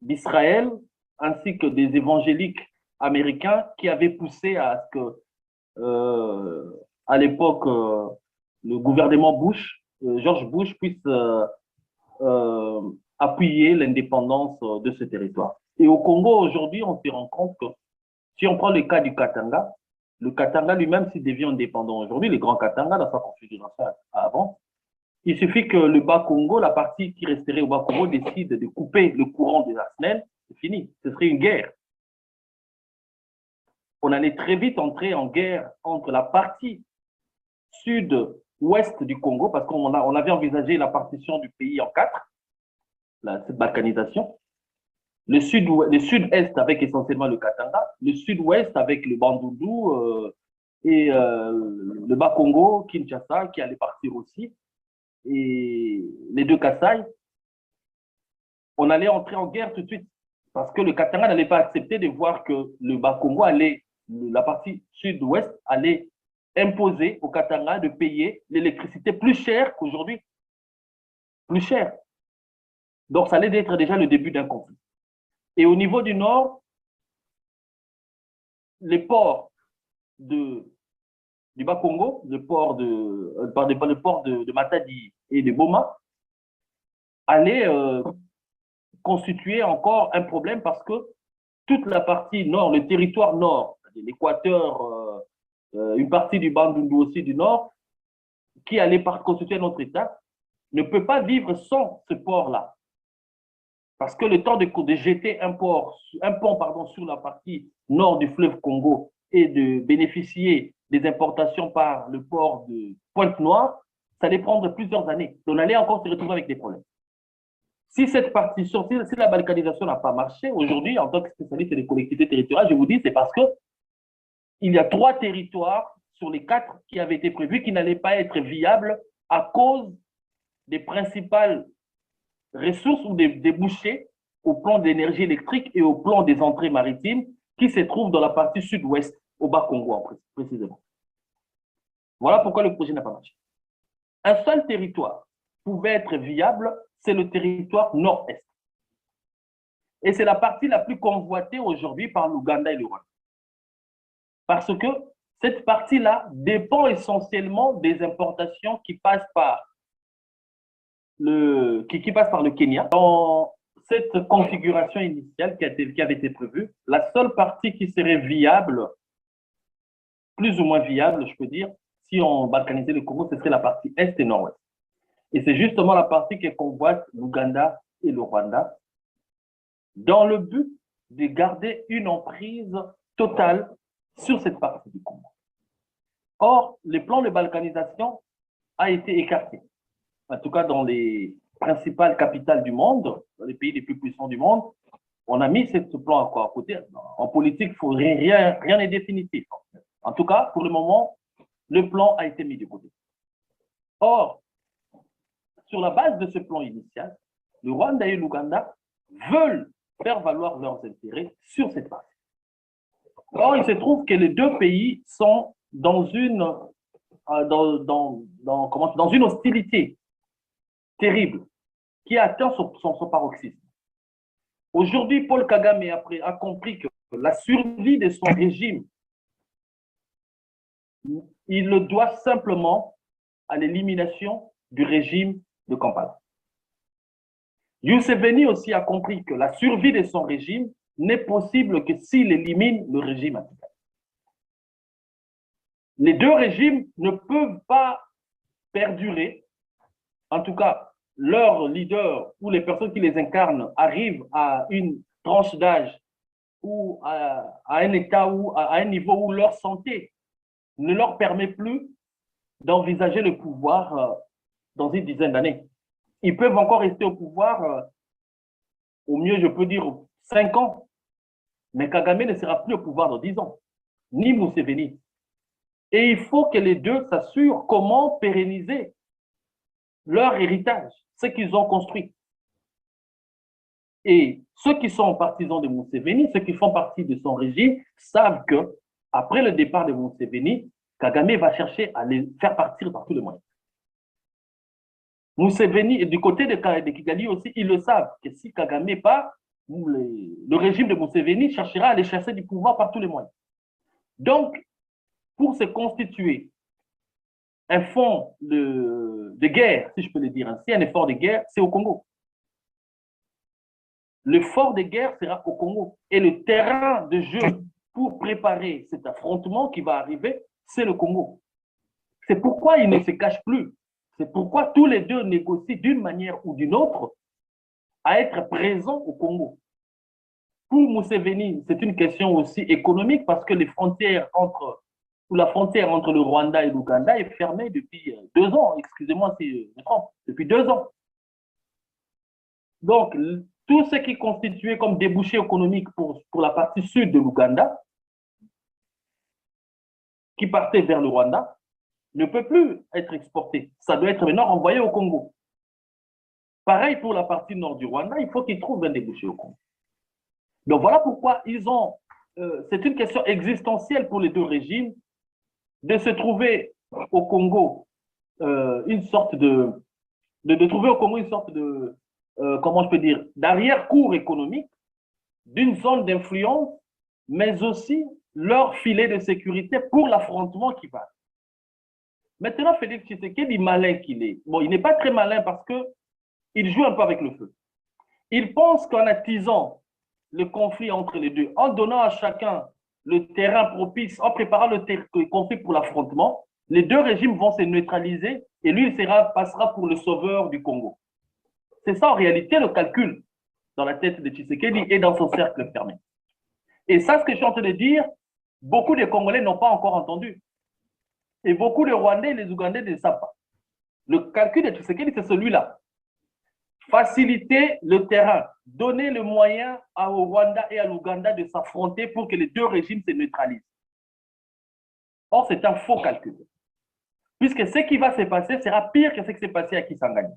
d'Israël ainsi que des évangéliques américains qui avaient poussé à ce que, à l'époque, le gouvernement Bush, George Bush, puisse appuyer l'indépendance de ce territoire. Et au Congo, aujourd'hui, on se rend compte que si on prend le cas du Katanga lui-même, s'il devient indépendant aujourd'hui, le Grand Katanga, dans sa configuration avant, il suffit que le Bas-Congo, la partie qui resterait au Bas-Congo, décide de couper le courant de la SNEL, c'est fini. Ce serait une guerre. On allait très vite entrer en guerre entre la partie sud-ouest du Congo, parce qu'on avait envisagé la partition du pays en 4, cette balkanisation. Le sud-est avec essentiellement le Katanga, le sud-ouest avec le Bandundu et le Bas-Congo, Kinshasa, qui allait partir aussi, et les deux Kasaï. On allait entrer en guerre tout de suite, parce que le Katanga n'allait pas accepter de voir que le Bas-Congo la partie sud-ouest allait imposer au Katanga de payer l'électricité plus chère qu'aujourd'hui. Plus cher. Donc, ça allait être déjà le début d'un conflit. Et au niveau du nord, les ports du Bas-Congo, le port de Matadi et de Boma, allaient constituer encore un problème parce que toute la partie nord, le territoire nord, l'Équateur, une partie du Bandundu aussi du nord, qui allait constituer notre État, ne peut pas vivre sans ce port-là. Parce que le temps de jeter un pont sur la partie nord du fleuve Congo et de bénéficier des importations par le port de Pointe-Noire, ça allait prendre plusieurs années. On allait encore se retrouver avec des problèmes. Si cette partie, si la balkanisation n'a pas marché, aujourd'hui, en tant que spécialiste des collectivités territoriales, je vous dis, c'est parce que il y a 3 territoires sur les 4 qui avaient été prévus qui n'allaient pas être viables à cause des principales ressources ou des débouchés au plan d'énergie électrique et au plan des entrées maritimes qui se trouvent dans la partie sud-ouest, au Bas-Congo précisément. Voilà pourquoi le projet n'a pas marché. Un seul territoire pouvait être viable, c'est le territoire nord-est. Et c'est la partie la plus convoitée aujourd'hui par l'Ouganda et le Rwanda. Parce que cette partie-là dépend essentiellement des importations qui passent par le Kenya. Dans cette configuration initiale qui avait été prévue, la seule partie qui serait viable, plus ou moins viable, je peux dire, si on balkanisait le Congo, ce serait la partie est et nord-ouest. Et c'est justement la partie que convoite l'Ouganda et le Rwanda, dans le but de garder une emprise totale sur cette partie du Congo. Or, le plan de balkanisation a été écarté. En tout cas, dans les principales capitales du monde, dans les pays les plus puissants du monde, on a mis ce plan à côté. En politique, rien n'est définitif. En tout cas, pour le moment, le plan a été mis de côté. Or, sur la base de ce plan initial, le Rwanda et l'Ouganda veulent faire valoir leurs intérêts sur cette partie. Or, il se trouve que les deux pays sont dans une hostilité terrible qui a atteint son paroxysme. Aujourd'hui, Paul Kagame a compris que la survie de son régime, il le doit simplement à l'élimination du régime de Kampala. Museveni aussi a compris que la survie de son régime n'est possible que s'il élimine le régime actuel. Les deux régimes ne peuvent pas perdurer. En tout cas, leurs leaders ou les personnes qui les incarnent arrivent à une tranche d'âge ou à un état ou à un niveau où leur santé ne leur permet plus d'envisager le pouvoir dans une dizaine d'années. Ils peuvent encore rester au pouvoir, au mieux, je peux dire, 5 ans. Mais Kagame ne sera plus au pouvoir dans 10 ans, ni Museveni. Et il faut que les deux s'assurent comment pérenniser leur héritage, ce qu'ils ont construit. Et ceux qui sont partisans de Museveni, ceux qui font partie de son régime, savent que après le départ de Museveni, Kagame va chercher à les faire partir par tous les moyens. Museveni, et du côté de Kigali aussi, ils le savent, que si Kagame part, le régime de Museveni cherchera à les chasser du pouvoir par tous les moyens. Donc, pour se constituer un fonds de guerre, si je peux le dire ainsi, un effort de guerre, c'est au Congo. L'effort de guerre sera au Congo. Et le terrain de jeu pour préparer cet affrontement qui va arriver, c'est le Congo. C'est pourquoi ils ne se cachent plus. C'est pourquoi tous les deux négocient d'une manière ou d'une autre à être présents au Congo. Pour Museveni, c'est une question aussi économique parce que la frontière entre le Rwanda et l'Ouganda est fermée depuis 2 ans. Excusez-moi si je me trompe, depuis 2 ans. Donc, tout ce qui constituait comme débouché économique pour la partie sud de l'Ouganda, qui partait vers le Rwanda, ne peut plus être exporté. Ça doit être maintenant envoyé au Congo. Pareil pour la partie nord du Rwanda, il faut qu'ils trouvent un débouché au Congo. Donc voilà pourquoi c'est une question existentielle pour les deux régimes de se trouver au Congo comment je peux dire, d'arrière-cour économique, d'une zone d'influence, mais aussi leur filet de sécurité pour l'affrontement qui va. Maintenant, Félix Tshisekedi, malin qu'il est, bon, il n'est pas très malin parce qu'il joue un peu avec le feu. Il pense qu'en attisant le conflit entre les deux, en donnant à chacun le terrain propice, en préparant le conflit pour l'affrontement, les deux régimes vont se neutraliser et lui, il passera pour le sauveur du Congo. C'est ça en réalité le calcul dans la tête de Tshisekedi et dans son cercle fermé. Et ça, ce que je suis en train de dire, beaucoup de Congolais n'ont pas encore entendu. Et beaucoup de Rwandais et les Ougandais ne le savent pas. Le calcul de Tshisekedi, c'est celui-là. Faciliter le terrain, donner le moyen au Rwanda et à l'Ouganda de s'affronter pour que les deux régimes se neutralisent. Or, c'est un faux calcul. Puisque ce qui va se passer sera pire que ce qui s'est passé à Kisangani.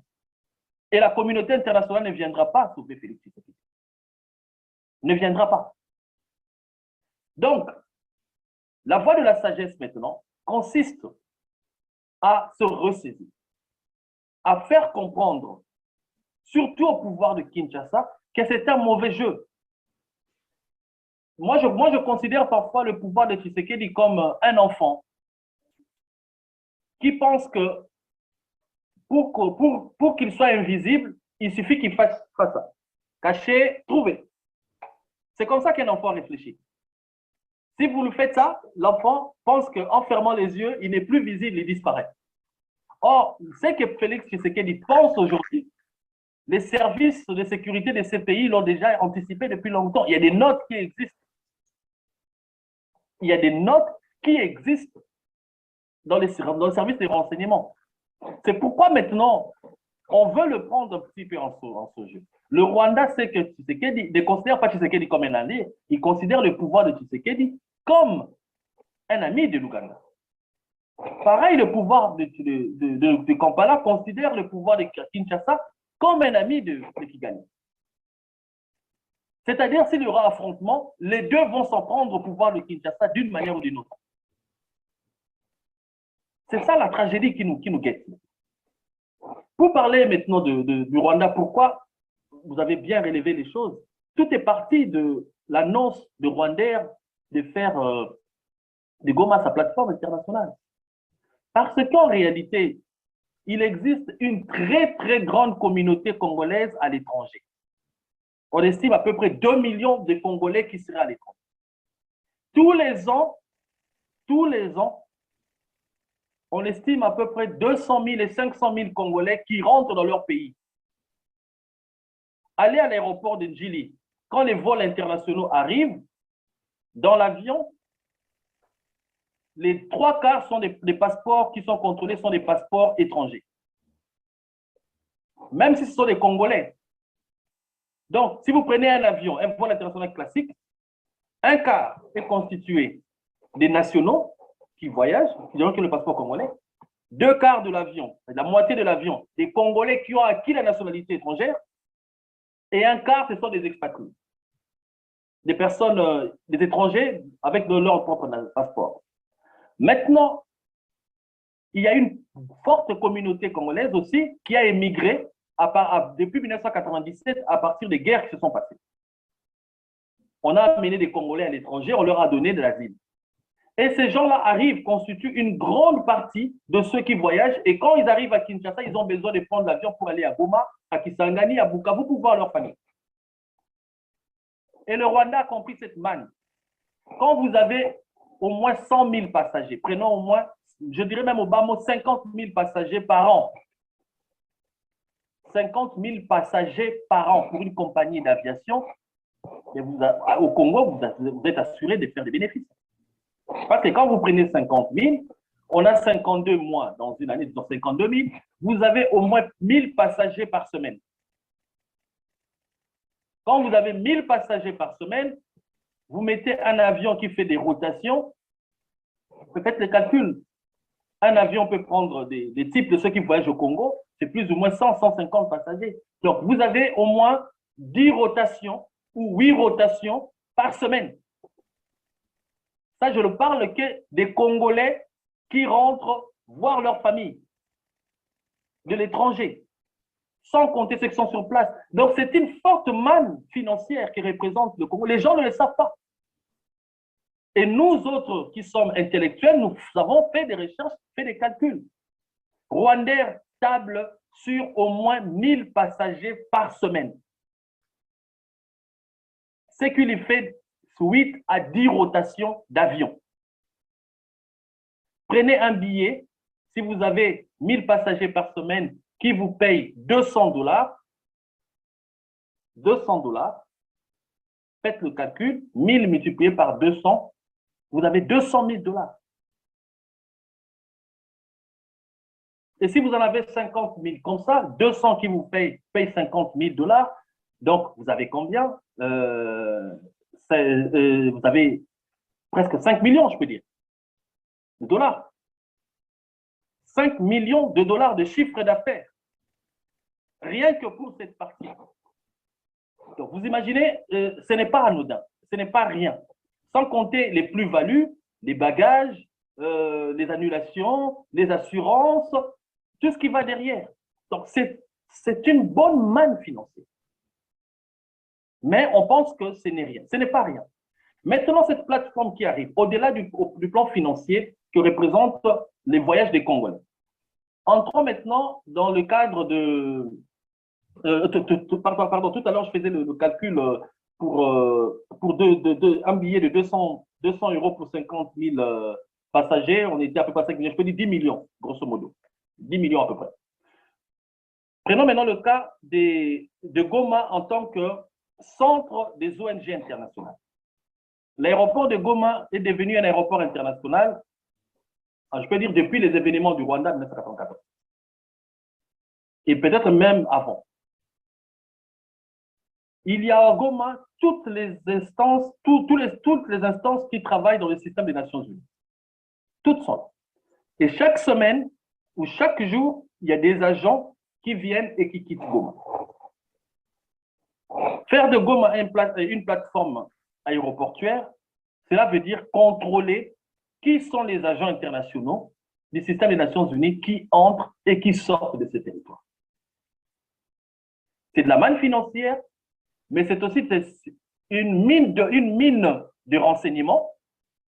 Et la communauté internationale ne viendra pas sauver Félix Tshisekedi. Ne viendra pas. Donc, la voie de la sagesse maintenant consiste à se ressaisir, à faire comprendre, surtout au pouvoir de Kinshasa, que c'est un mauvais jeu. Moi, je considère parfois le pouvoir de Tshisekedi comme un enfant qui pense que pour qu'il soit invisible, il suffit qu'il fasse ça. Cacher, trouver. C'est comme ça qu'un enfant réfléchit. Si vous le faites ça, l'enfant pense qu'en fermant les yeux, il n'est plus visible, il disparaît. Or, ce que Félix Tshisekedi pense aujourd'hui, les services de sécurité de ces pays l'ont déjà anticipé depuis longtemps. Il y a des notes qui existent. Il y a des notes qui existent dans le service de renseignement. C'est pourquoi maintenant, on veut le prendre un petit peu en ce jeu. Le Rwanda sait que Tshisekedi ne considère pas Tshisekedi comme un allié, il considère le pouvoir de Tshisekedi comme un ami de l'Ouganda. Pareil, le pouvoir de Kampala considère le pouvoir de Kinshasa comme un ami de Kigali. C'est-à-dire, s'il y aura affrontement, les deux vont s'en prendre au pouvoir de Kinshasa d'une manière ou d'une autre. C'est ça la tragédie qui nous guette. Pour parler maintenant du Rwanda, pourquoi vous avez bien relevé les choses, tout est parti de l'annonce de Rwanda de faire de Goma sa plateforme internationale. Parce qu'en réalité, il existe une très, très grande communauté congolaise à l'étranger. On estime à peu près 2 millions de Congolais qui seraient à l'étranger. Tous les ans, on estime à peu près 200 000 et 500 000 Congolais qui rentrent dans leur pays. Allez à l'aéroport de Njili. Quand les vols internationaux arrivent, dans l'avion, les 3/4 sont des passeports qui sont contrôlés, sont des passeports étrangers. Même si ce sont des Congolais. Donc, si vous prenez un avion, un vol international classique, un quart est constitué des nationaux qui voyagent, qui ont le passeport congolais, 2/4 de l'avion, la moitié de l'avion, des Congolais qui ont acquis la nationalité étrangère, et 1/4, ce sont des expatriés, des personnes, des étrangers avec leur propre passeport. Maintenant, il y a une forte communauté congolaise aussi qui a émigré depuis 1997 à partir des guerres qui se sont passées. On a amené des Congolais à l'étranger, on leur a donné de l'asile. Et ces gens-là arrivent, constituent une grande partie de ceux qui voyagent. Et quand ils arrivent à Kinshasa, ils ont besoin de prendre l'avion pour aller à Goma, à Kisangani, à Bukavu pour voir leur famille. Et le Rwanda a compris cette manne. Quand vous avez au moins 100 000 passagers, prenons au moins, je dirais même au bas mot, 50 000 passagers par an. 50 000 passagers par an pour une compagnie d'aviation, au Congo, vous êtes assuré de faire des bénéfices. Parce que quand vous prenez 50 000, on a 52 mois dans une année, dans 52 000, vous avez au moins 1000 passagers par semaine. Quand vous avez 1000 passagers par semaine, vous mettez un avion qui fait des rotations, faites les calculs. Un avion peut prendre des types de ceux qui voyagent au Congo, c'est plus ou moins 100, 150 passagers. Donc, vous avez au moins 10 rotations ou 8 rotations par semaine. Ça, je ne parle que des Congolais qui rentrent voir leur famille de l'étranger, sans compter ceux qui sont sur place. Donc, c'est une forte manne financière qui représente le Congo. Les gens ne le savent pas. Et nous autres qui sommes intellectuels, nous avons fait des recherches, fait des calculs. Rwandair table sur au moins 1000 passagers par semaine. Ce qui lui fait 8 à 10 rotations d'avion. Prenez un billet, si vous avez 1000 passagers par semaine qui vous payent $200, faites le calcul, 1000 multiplié par 200, vous avez $200 000. Et si vous en avez 50 000 comme ça, 200 qui vous payent 50 000 $, donc vous avez combien? Vous avez presque 5 millions, je peux dire, de dollars. 5 millions de dollars de chiffre d'affaires. Rien que pour cette partie. Donc, vous imaginez, ce n'est pas anodin, ce n'est pas rien. Sans compter les plus-values, les bagages, les annulations, les assurances, tout ce qui va derrière. Donc, c'est une bonne manne financière. Mais on pense que ce n'est rien. Ce n'est pas rien. Maintenant, cette plateforme qui arrive, au-delà du plan financier que représentent les voyages des Congolais. Entrons maintenant dans le cadre de... pardon, tout à l'heure, je faisais le calcul pour un billet de 200 € pour 50 000 passagers. On était à peu près 5 millions, je peux dire 10 millions, grosso modo. 10 millions à peu près. Prenons maintenant le cas de Goma en tant que centre des ONG internationales. L'aéroport de Goma est devenu un aéroport international, je peux dire depuis les événements du Rwanda de 1994. Et peut-être même avant. Il y a à Goma toutes les instances, toutes les instances qui travaillent dans le système des Nations Unies. Toutes sont là. Et chaque semaine ou chaque jour, il y a des agents qui viennent et qui quittent Goma. Faire de Goma une plateforme aéroportuaire, cela veut dire contrôler qui sont les agents internationaux du système des Nations Unies qui entrent et qui sortent de ce territoire. C'est de la manne financière, mais c'est aussi une mine de renseignements,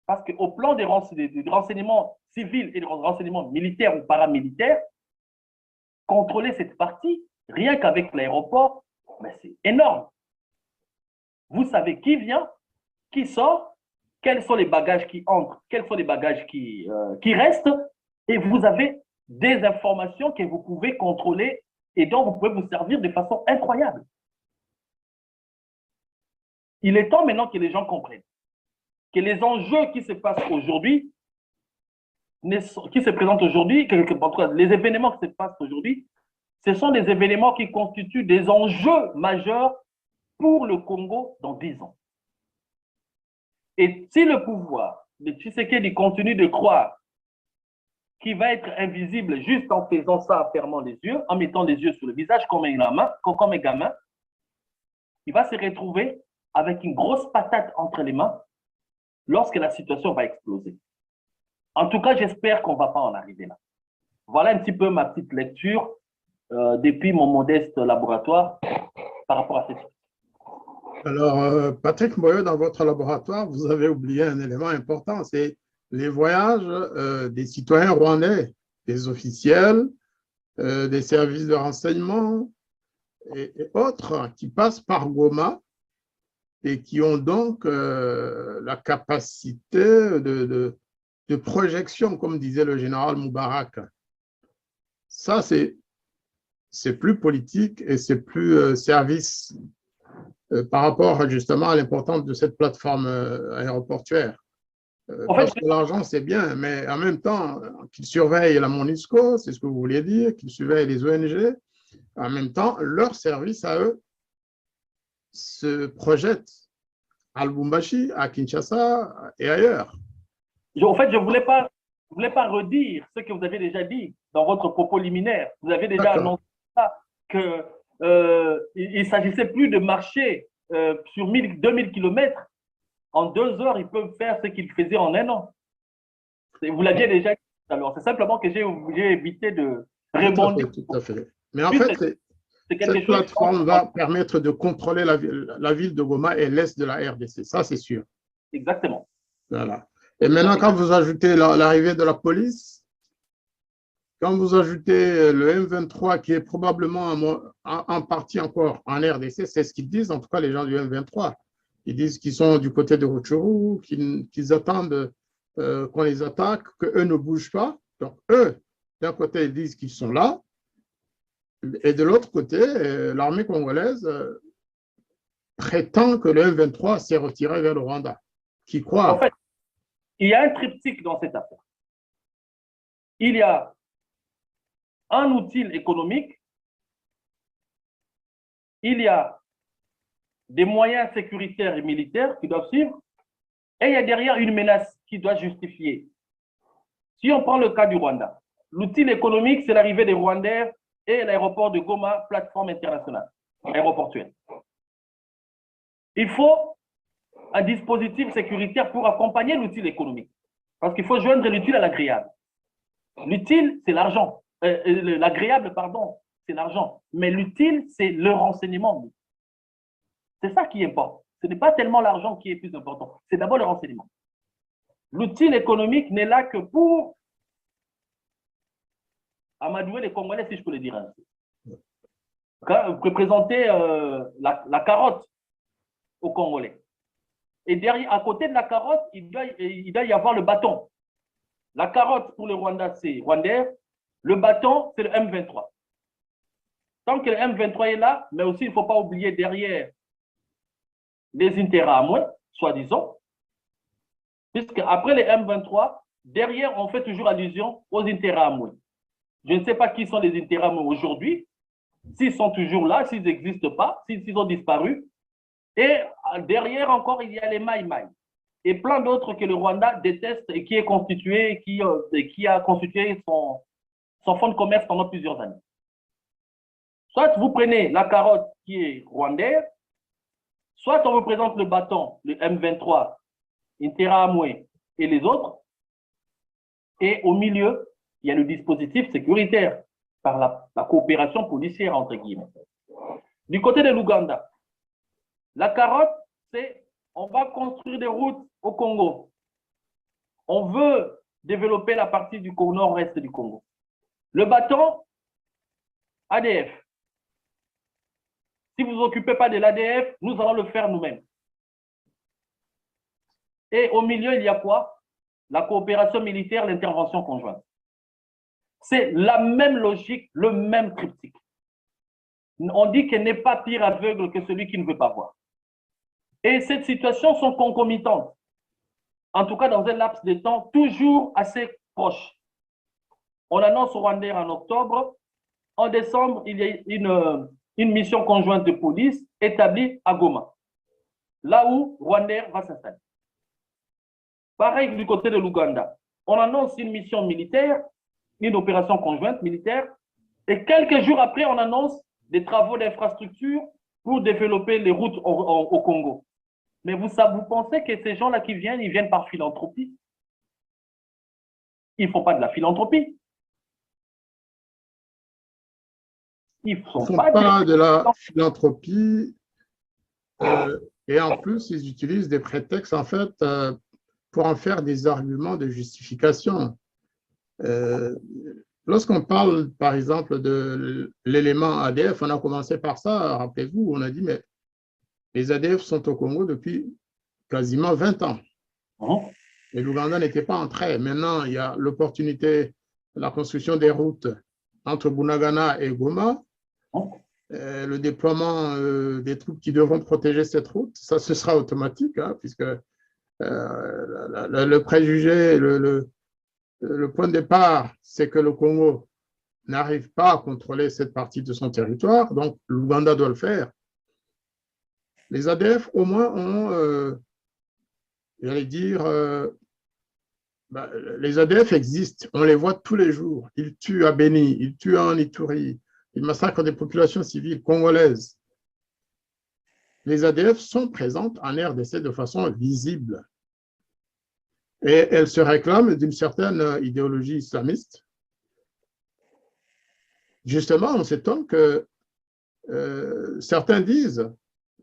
parce qu'au plan des renseignements civils et des renseignements militaires ou paramilitaires, contrôler cette partie, rien qu'avec l'aéroport, mais c'est énorme. Vous savez qui vient, qui sort, quels sont les bagages qui entrent, quels sont les bagages qui restent, et vous avez des informations que vous pouvez contrôler et dont vous pouvez vous servir de façon incroyable. Il est temps maintenant que les gens comprennent que les enjeux qui se passent aujourd'hui, qui se présentent aujourd'hui, les événements qui se passent aujourd'hui, ce sont des événements qui constituent des enjeux majeurs pour le Congo dans 10 ans. Et si le pouvoir de Tshisekedi continue de croire qu'il va être invisible juste en faisant ça, en fermant les yeux, en mettant les yeux sur le visage comme un gamin, il va se retrouver avec une grosse patate entre les mains lorsque la situation va exploser. En tout cas, j'espère qu'on ne va pas en arriver là. Voilà un petit peu ma petite lecture depuis mon modeste laboratoire par rapport à cette situation.
Alors, Patrick Moyo, dans votre laboratoire, vous avez oublié un élément important, c'est les voyages des citoyens rwandais, des officiels, des services de renseignement et autres qui passent par Goma et qui ont donc la capacité de projection, comme disait le général Moubarak. Ça, c'est plus politique et c'est plus service par rapport justement à l'importance de cette plateforme aéroportuaire. Parce que l'argent, c'est bien, mais en même temps, qu'ils surveillent la MONUSCO, c'est ce que vous vouliez dire, qu'ils surveillent les ONG, en même temps, leur service à eux se projette à Lubumbashi, à Kinshasa et ailleurs.
En fait, je ne voulais pas redire ce que vous avez déjà dit dans votre propos liminaire. Vous avez déjà annoncé ça, qu'il ne s'agissait plus de marcher sur 2000 km. En 2 heures, ils peuvent faire ce qu'ils faisaient en 1 an. Vous l'aviez déjà dit. Alors, c'est simplement que j'ai évité de rebondir.
Tout à fait. Mais en fait, cette plateforme va permettre de contrôler la ville de Goma et l'est de la RDC. Ça, c'est sûr.
Exactement.
Voilà. Et maintenant, quand vous ajoutez l'arrivée de la police, quand vous ajoutez le M23 qui est probablement en partie encore en RDC, c'est ce qu'ils disent, en tout cas les gens du M23. Ils disent qu'ils sont du côté de Rutshuru, qu'ils attendent qu'on les attaque, qu'eux ne bougent pas. Donc, eux, d'un côté, ils disent qu'ils sont là, et de l'autre côté, l'armée congolaise prétend que le M23 s'est retiré vers le Rwanda. Qui croit?
En fait, il y a un triptyque dans cette affaire. Il y a un outil économique, il y a des moyens sécuritaires et militaires qui doivent suivre, et il y a derrière une menace qui doit justifier. Si on prend le cas du Rwanda, l'outil économique, c'est l'arrivée des Rwandais et l'aéroport de Goma, plateforme internationale, aéroportuaire. Il faut un dispositif sécuritaire pour accompagner l'outil économique, parce qu'il faut joindre l'utile à l'agréable. L'utile, c'est l'argent. L'agréable, pardon, c'est l'argent. Mais l'utile, c'est le renseignement. C'est ça qui importe. Ce n'est pas tellement l'argent qui est plus important. C'est d'abord le renseignement. L'outil économique n'est là que pour amadouer les Congolais, si je peux le dire ainsi. Présenter la carotte aux Congolais. Et derrière, à côté de la carotte, il doit y avoir le bâton. La carotte pour le Rwanda, c'est Rwandais. Le bâton, c'est le M23. Tant que le M23 est là, mais aussi il ne faut pas oublier derrière les Interahamwe, soi-disant, puisque après les M23, derrière, on fait toujours allusion aux Interahamwe. Je ne sais pas qui sont les Interahamwe aujourd'hui, s'ils sont toujours là, s'ils n'existent pas, s'ils ont disparu. Et derrière encore, il y a les Maï-Maï et plein d'autres que le Rwanda déteste et qui a constitué son fonds de commerce pendant plusieurs années. Soit vous prenez la carotte qui est rwandaise, soit on vous présente le bâton, le M23, Interahamwe et les autres, et au milieu, il y a le dispositif sécuritaire par la coopération policière, entre guillemets. Du côté de l'Ouganda, la carotte, c'est on va construire des routes au Congo. On veut développer la partie du nord-est du Congo. Le bâton, ADF. Si vous ne vous occupez pas de l'ADF, nous allons le faire nous-mêmes. Et au milieu, il y a quoi? La coopération militaire, l'intervention conjointe. C'est la même logique, le même triptyque. On dit qu'il n'est pas pire aveugle que celui qui ne veut pas voir. Et ces situations sont concomitantes. En tout cas, dans un laps de temps toujours assez proche. On annonce Rwandais en octobre. En décembre, il y a une mission conjointe de police établie à Goma, là où Rwandais va s'installer. Pareil du côté de l'Ouganda. On annonce une mission militaire, une opération conjointe militaire, et quelques jours après, on annonce des travaux d'infrastructure pour développer les routes au Congo. Mais vous pensez que ces gens-là qui viennent, ils viennent par philanthropie? Ils ne font pas de la philanthropie. Ils ne font
pas de la philanthropie. Et en plus, ils utilisent des prétextes, en fait, pour en faire des arguments de justification. Lorsqu'on parle, par exemple, de l'élément ADF, on a commencé par ça, rappelez-vous, on a dit, mais Les ADF sont au Congo depuis quasiment 20 ans. Et l'Ouganda n'était pas entré. Maintenant, il y a l'opportunité de la construction des routes entre Bunagana et Goma. Le déploiement des troupes qui devront protéger cette route, ça, ce sera automatique, hein, puisque le préjugé, le point de départ, c'est que le Congo n'arrive pas à contrôler cette partie de son territoire, donc l'Ouganda doit le faire. Les ADF, au moins, ont, j'allais dire, les ADF existent, on les voit tous les jours. Ils tuent à Beni, ils tuent en Ituri, ils massacrent des populations civiles congolaises. Les ADF sont présentes en RDC de façon visible. Et elles se réclament d'une certaine idéologie islamiste. Justement, on s'étonne que certains disent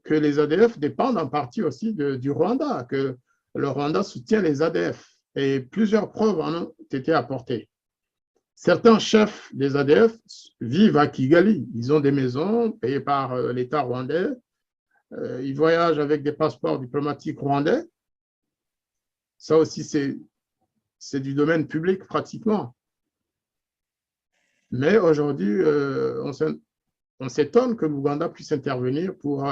que les ADF dépendent en partie aussi du Rwanda, que le Rwanda soutient les ADF. Et plusieurs preuves en ont été apportées. Certains chefs des ADF vivent à Kigali. Ils ont des maisons payées par l'État rwandais. Ils voyagent avec des passeports diplomatiques rwandais. Ça aussi, c'est du domaine public pratiquement. Mais aujourd'hui, on s'étonne que l'Ouganda puisse intervenir pour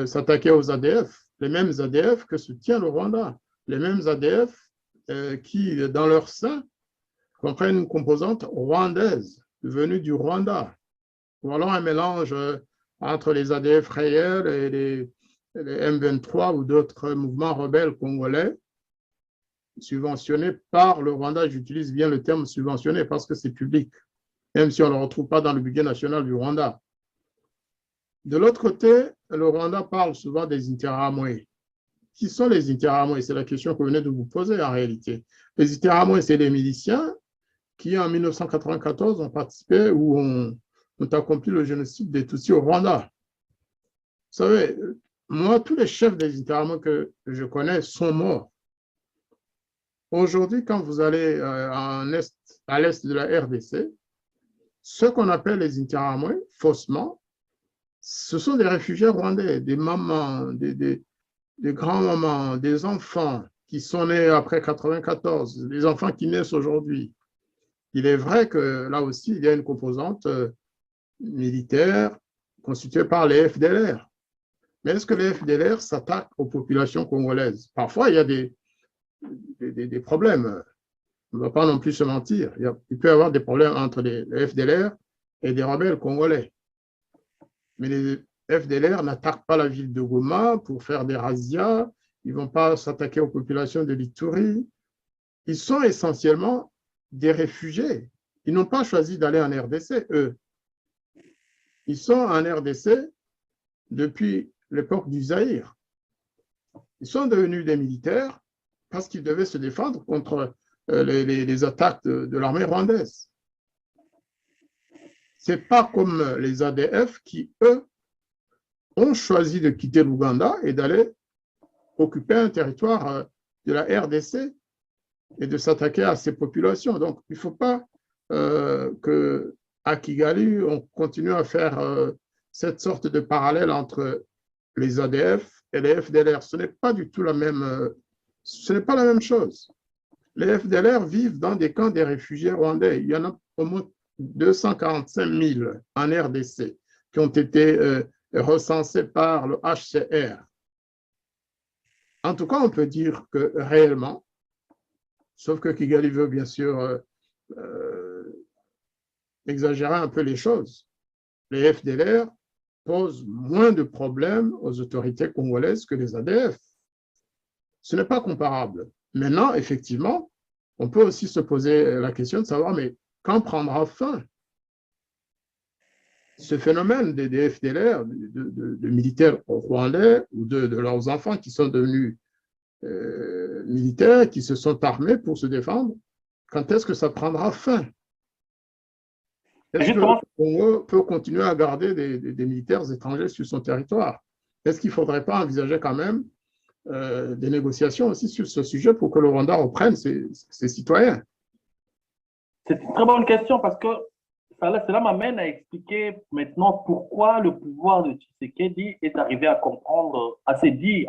s'attaquer aux ADF, les mêmes ADF que soutient le Rwanda, les mêmes ADF qui, dans leur sein, comprennent une composante rwandaise venue du Rwanda. Ou alors un mélange entre les ADF réels et les M23 ou d'autres mouvements rebelles congolais subventionnés par le Rwanda. J'utilise bien le terme subventionné parce que c'est public, même si on ne le retrouve pas dans le budget national du Rwanda. De l'autre côté, le Rwanda parle souvent des Interahamwe. Qui sont les Interahamwe? C'est la question que vous venez de vous poser en réalité. Les Interahamwe, c'est les miliciens qui, en 1994, ont participé ou ont accompli le génocide des Tutsis au Rwanda. Vous savez, moi, tous les chefs des Interahamwe que je connais sont morts. Aujourd'hui, quand vous allez à l'est de la RDC, ce qu'on appelle les Interahamwe, faussement, ce sont des réfugiés rwandais, des mamans, des grands-mamans, des enfants qui sont nés après 1994, des enfants qui naissent aujourd'hui. Il est vrai que là aussi, il y a une composante militaire constituée par les FDLR. Mais est-ce que les FDLR s'attaquent aux populations congolaises? Parfois, il y a des problèmes. On ne va pas non plus se mentir. Il peut y avoir des problèmes entre les FDLR et des rebelles congolais. Mais les FDLR n'attaquent pas la ville de Goma pour faire des razzias. Ils ne vont pas s'attaquer aux populations de l'Ituri. Ils sont essentiellement des réfugiés. Ils n'ont pas choisi d'aller en RDC, eux. Ils sont en RDC depuis l'époque du Zaïre. Ils sont devenus des militaires parce qu'ils devaient se défendre contre les attaques de l'armée rwandaise. Ce n'est pas comme les ADF qui, eux, ont choisi de quitter l'Ouganda et d'aller occuper un territoire de la RDC et de s'attaquer à ces populations. Donc, il ne faut pas qu'à Kigali, on continue à faire cette sorte de parallèle entre les ADF et les FDLR. Ce n'est pas du tout la même, ce n'est pas la même chose. Les FDLR vivent dans des camps des réfugiés rwandais. Il y en a au moins 245 000 en RDC qui ont été recensés par le HCR. En tout cas, on peut dire que réellement, sauf que Kigali veut bien sûr exagérer un peu les choses, les FDLR posent moins de problèmes aux autorités congolaises que les ADF. Ce n'est pas comparable. Maintenant, effectivement, on peut aussi se poser la question de savoir, mais quand prendra fin ce phénomène des FDLR, de militaires rwandais ou de leurs enfants qui sont devenus militaires, qui se sont armés pour se défendre, quand est-ce que ça prendra fin? Est-ce que le Congo peut continuer à garder des militaires étrangers sur son territoire? Est-ce qu'il ne faudrait pas envisager quand même des négociations aussi sur ce sujet pour que le Rwanda reprenne ses citoyens?
C'est une très bonne question parce que cela m'amène à expliquer maintenant pourquoi le pouvoir de Tshisekedi est arrivé à comprendre, à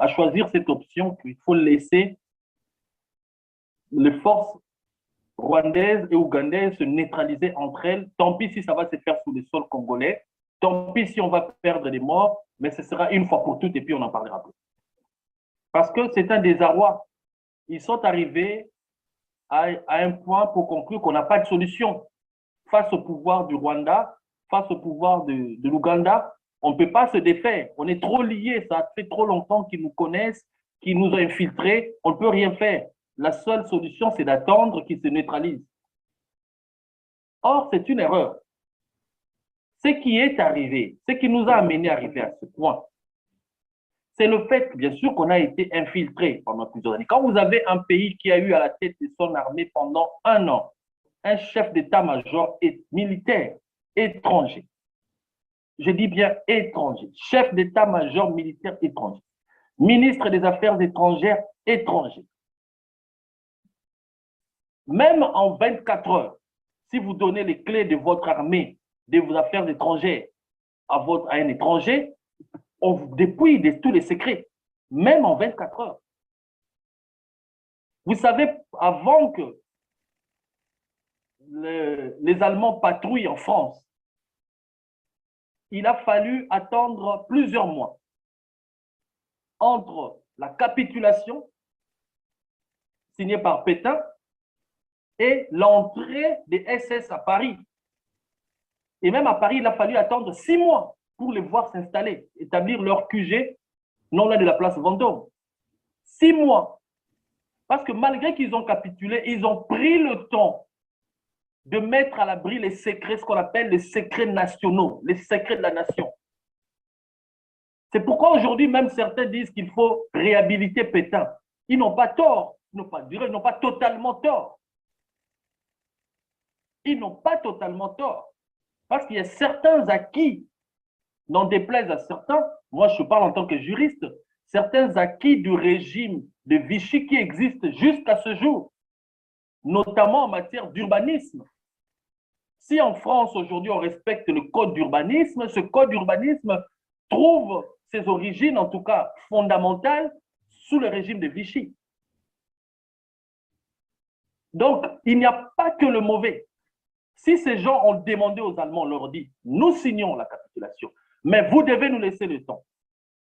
choisir cette option qu'il faut laisser les forces rwandaises et ougandaises se neutraliser entre elles. Tant pis si ça va se faire sous le sol congolais, tant pis si on va perdre des morts, mais ce sera une fois pour toutes et puis on n'en parlera plus. Parce que c'est un désarroi. Ils sont arrivés à un point pour conclure qu'on n'a pas de solution. Face au pouvoir du Rwanda, face au pouvoir de l'Ouganda, on ne peut pas se défaire. On est trop liés, ça fait trop longtemps qu'ils nous connaissent, qu'ils nous ont infiltrés, on ne peut rien faire. La seule solution, c'est d'attendre qu'ils se neutralisent. Or, c'est une erreur. Ce qui est arrivé, ce qui nous a amené à arriver à ce point, c'est le fait, bien sûr, qu'on a été infiltré pendant plusieurs années. Quand vous avez un pays qui a eu à la tête de son armée pendant 1 an, un chef d'état-major militaire étranger, je dis bien étranger, chef d'état-major militaire étranger, ministre des Affaires étrangères étranger, même en 24 heures, si vous donnez les clés de votre armée, de vos affaires étrangères à un étranger, on vous dépouille tous les secrets, même en 24 heures. Vous savez, avant que les Allemands patrouillent en France, il a fallu attendre plusieurs mois entre la capitulation signée par Pétain et l'entrée des SS à Paris. Et même à Paris, il a fallu attendre 6 mois pour les voir s'installer, établir leur QG, non loin de la place Vendôme. 6 mois. Parce que malgré qu'ils ont capitulé, ils ont pris le temps de mettre à l'abri les secrets, ce qu'on appelle les secrets nationaux, les secrets de la nation. C'est pourquoi aujourd'hui, même certains disent qu'il faut réhabiliter Pétain. Ils n'ont pas tort, ils n'ont pas totalement tort. Ils n'ont pas totalement tort. Parce qu'il y a certains acquis, n'en déplaise à certains, moi je parle en tant que juriste, certains acquis du régime de Vichy qui existent jusqu'à ce jour, notamment en matière d'urbanisme. Si en France aujourd'hui on respecte le code d'urbanisme, ce code d'urbanisme trouve ses origines, en tout cas fondamentales, sous le régime de Vichy. Donc, il n'y a pas que le mauvais. Si ces gens ont demandé aux Allemands, on leur dit, nous signons la capitulation, mais vous devez nous laisser le temps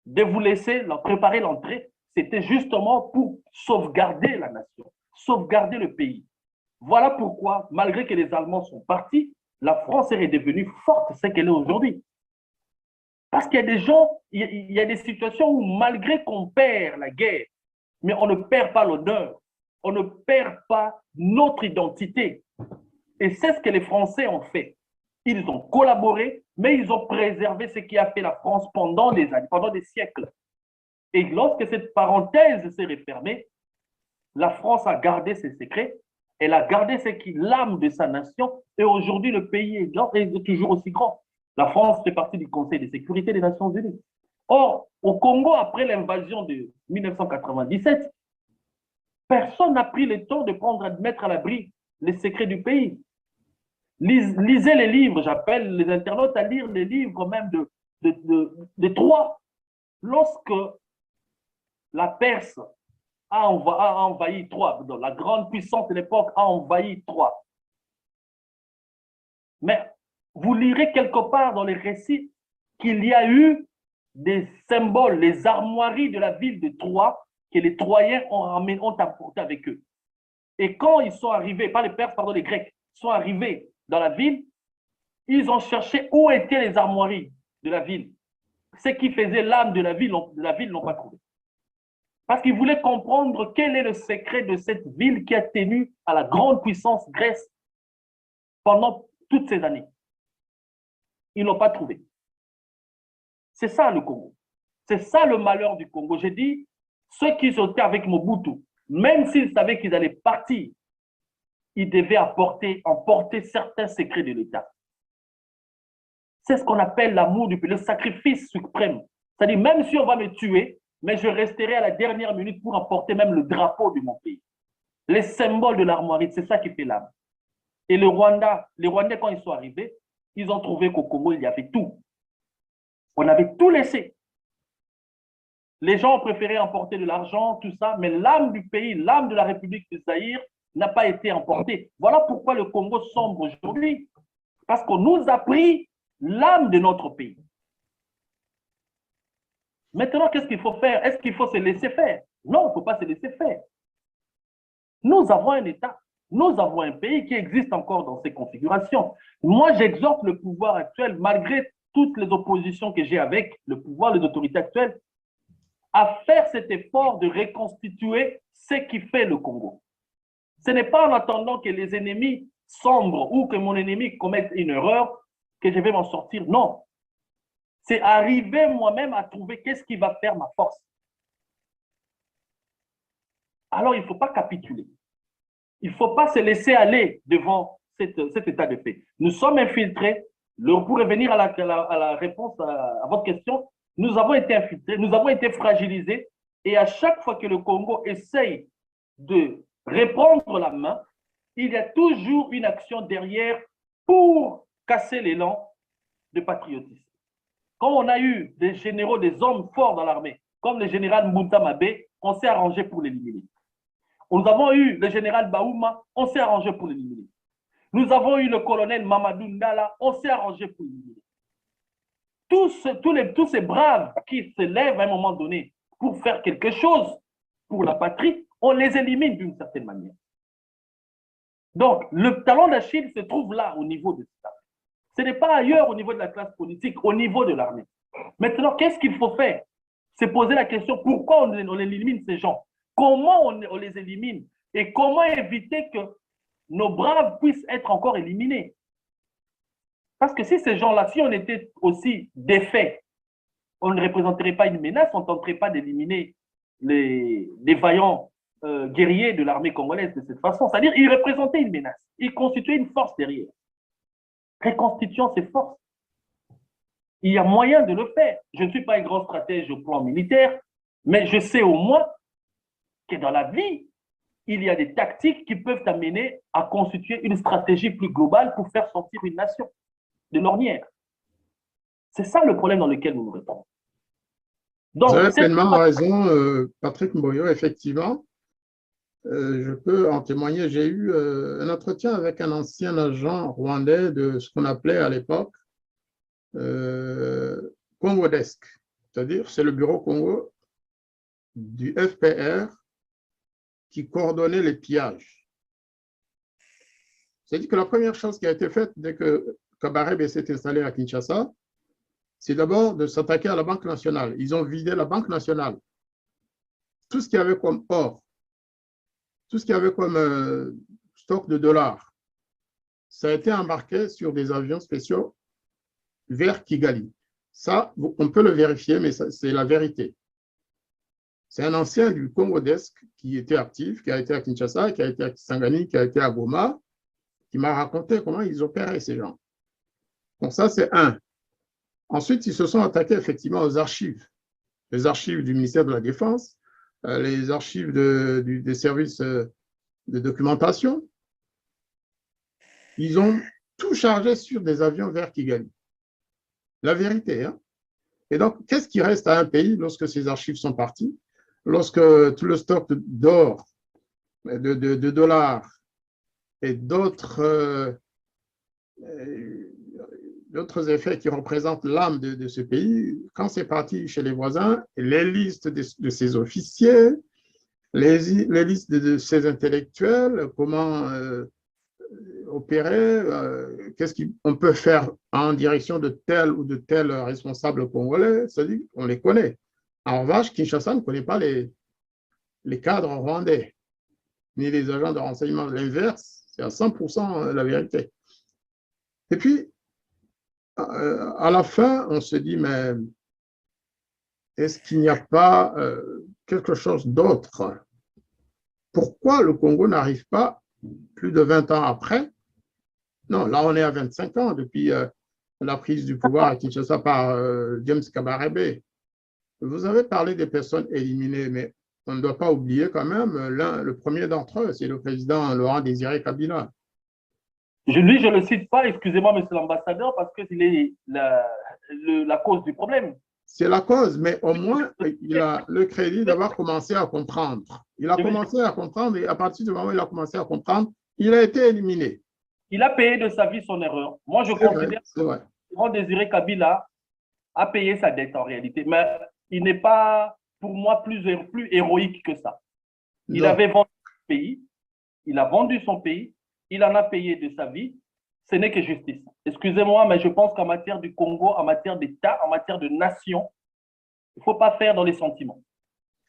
de vous laisser préparer l'entrée, c'était justement pour sauvegarder la nation, sauvegarder le pays. Voilà pourquoi, malgré que les Allemands sont partis, la France est devenue forte, ce qu'elle est aujourd'hui. Parce qu'il y a des gens, il y a des situations où malgré qu'on perd la guerre, mais on ne perd pas l'honneur, on ne perd pas notre identité. Et c'est ce que les Français ont fait. Ils ont collaboré, mais ils ont préservé ce qui a fait la France pendant des années, pendant des siècles. Et lorsque cette parenthèse s'est refermée, la France a gardé ses secrets, elle a gardé l'âme de sa nation, et aujourd'hui le pays est grand et est toujours aussi grand. La France fait partie du Conseil de sécurité des Nations Unies. Or, au Congo, après l'invasion de 1997, personne n'a pris le temps de mettre à l'abri les secrets du pays. Lisez les livres, j'appelle les internautes à lire les livres même de Troie. Lorsque la Perse a envahi Troie, la grande puissance de l'époque a envahi Troie. Mais vous lirez quelque part dans les récits qu'il y a eu des symboles, les armoiries de la ville de Troie que les Troyens ont apporté avec eux. Et quand ils sont arrivés, pas les Perses, pardon, les Grecs, sont arrivés dans la ville, ils ont cherché où étaient les armoiries de la ville. Ce qui faisait l'âme de la ville n'ont pas trouvé. Parce qu'ils voulaient comprendre quel est le secret de cette ville qui a tenu à la grande puissance Grèce pendant toutes ces années. Ils n'ont pas trouvé. C'est ça le Congo. C'est ça le malheur du Congo. J'ai dit, ceux qui étaient avec Mobutu, même s'ils savaient qu'ils allaient partir, ils devaient emporter certains secrets de l'État. C'est ce qu'on appelle l'amour du pays, le sacrifice suprême. C'est-à-dire, même si on va me tuer, mais je resterai à la dernière minute pour emporter même le drapeau de mon pays. Les symboles de l'armoirie, c'est ça qui fait l'âme. Et les Rwandais, quand ils sont arrivés, Ils ont trouvé qu'au Congo, il y avait tout. On avait tout laissé. Les gens ont préféré emporter de l'argent, tout ça, mais l'âme du pays, l'âme de la République du Zaïre n'a pas été emportée. Voilà pourquoi le Congo sombre aujourd'hui. Parce qu'on nous a pris l'âme de notre pays. Maintenant, qu'est-ce qu'il faut faire? Est-ce qu'il faut se laisser faire? Non, il ne faut pas se laisser faire. Nous avons un État, nous avons un pays qui existe encore dans ces configurations. Moi, j'exhorte le pouvoir actuel, malgré toutes les oppositions que j'ai avec le pouvoir, les autorités actuelles, à faire cet effort de reconstituer ce qui fait le Congo. Ce n'est pas en attendant que les ennemis sombrent ou que mon ennemi commette une erreur que je vais m'en sortir. Non. C'est arriver moi-même à trouver qu'est-ce qui va faire ma force. Alors, il ne faut pas capituler. Il ne faut pas se laisser aller devant cet état de fait. Nous sommes infiltrés. Pour revenir à la réponse à votre question, nous avons été infiltrés, nous avons été fragilisés. Et à chaque fois que le Congo essaye de reprendre la main, il y a toujours une action derrière pour casser l'élan de patriotisme. Quand on a eu des généraux, des hommes forts dans l'armée, comme le général Mbunta Mabé, on s'est arrangé pour l'éliminer. Nous avons eu le général Baouma, on s'est arrangé pour l'éliminer. Nous avons eu le colonel Mamadou Ndala, on s'est arrangé pour l'éliminer. Tous ces braves qui se lèvent à un moment donné pour faire quelque chose pour la patrie, on les élimine d'une certaine manière. Donc, le talon d'Achille se trouve là au niveau de ça. Ce n'est pas ailleurs au niveau de la classe politique, au niveau de l'armée. Maintenant, qu'est-ce qu'il faut faire? C'est poser la question, pourquoi on élimine ces gens? Comment on les élimine? Et comment éviter que nos braves puissent être encore éliminés? Parce que si ces gens-là, si on était aussi défaits, on ne représenterait pas une menace, on ne tenterait pas d'éliminer les vaillants guerriers de l'armée congolaise de cette façon. C'est-à-dire qu'ils représentaient une menace, ils constituaient une force derrière. Reconstituant ces forces. Il y a moyen de le faire. Je ne suis pas un grand stratège au plan militaire, mais je sais au moins que dans la vie, il y a des tactiques qui peuvent amener à constituer une stratégie plus globale pour faire sortir une nation de l'ornière. C'est ça le problème dans lequel nous nous répondons.
Vous avez pleinement raison, Patrick Mboyo, effectivement. Je peux en témoigner. J'ai eu un entretien avec un ancien agent rwandais de ce qu'on appelait à l'époque Congo-Desk. C'est-à-dire, c'est le bureau Congo du FPR qui coordonnait les pillages. C'est-à-dire que la première chose qui a été faite dès que Kabarebe s'est installé à Kinshasa, c'est d'abord de s'attaquer à la Banque nationale. Ils ont vidé la Banque nationale. Tout ce qu'il y avait comme or, tout ce qu'il y avait comme stock de dollars, ça a été embarqué sur des avions spéciaux vers Kigali. Ça, on peut le vérifier, mais c'est la vérité. C'est un ancien du Congo-Desk qui était actif, qui a été à Kinshasa, qui a été à Kisangani, qui a été à Goma, qui m'a raconté comment ils opéraient ces gens. Donc ça, c'est un. Ensuite, ils se sont attaqués effectivement aux archives. Les archives du ministère de la Défense, les archives des services de documentation. Ils ont tout chargé sur des avions vers Kigali. La vérité. Hein? Et donc, qu'est-ce qui reste à un pays lorsque ces archives sont parties, lorsque tout le stock d'or, de dollars et d'autres effets qui représentent l'âme de ce pays, quand c'est parti chez les voisins, les listes de ses officiers, les listes de ses intellectuels, comment opérer, qu'est-ce qu'on peut faire en direction de tel ou de tel responsable congolais, c'est-à-dire qu'on les connaît. En revanche, Kinshasa ne connaît pas les cadres rwandais, ni les agents de renseignement. L'inverse, c'est à 100% la vérité. Et puis, à la fin, on se dit, mais est-ce qu'il n'y a pas quelque chose d'autre? Pourquoi le Congo n'arrive pas, plus de 20 ans après? Non, là, on est à 25 ans depuis la prise du pouvoir à Kinshasa par James Kabarebe. Vous avez parlé des personnes éliminées, mais on ne doit pas oublier quand même le premier d'entre eux, c'est le président Laurent Désiré Kabila.
Je ne le cite pas, excusez-moi, monsieur l'ambassadeur, parce que c'est la cause du problème.
C'est la cause, mais au moins, il a le crédit d'avoir commencé à comprendre. Il a commencé à comprendre et à partir du moment où il a commencé à comprendre, il a été éliminé.
Il a payé de sa vie son erreur. Moi, je considère que le grand Désiré Kabila a payé sa dette en réalité, mais il n'est pas, pour moi, plus héroïque que ça. Il avait vendu son pays, il a vendu son pays, il en a payé de sa vie. Ce n'est que justice. Excusez-moi, mais je pense qu'en matière du Congo, en matière d'État, en matière de nation, il ne faut pas faire dans les sentiments.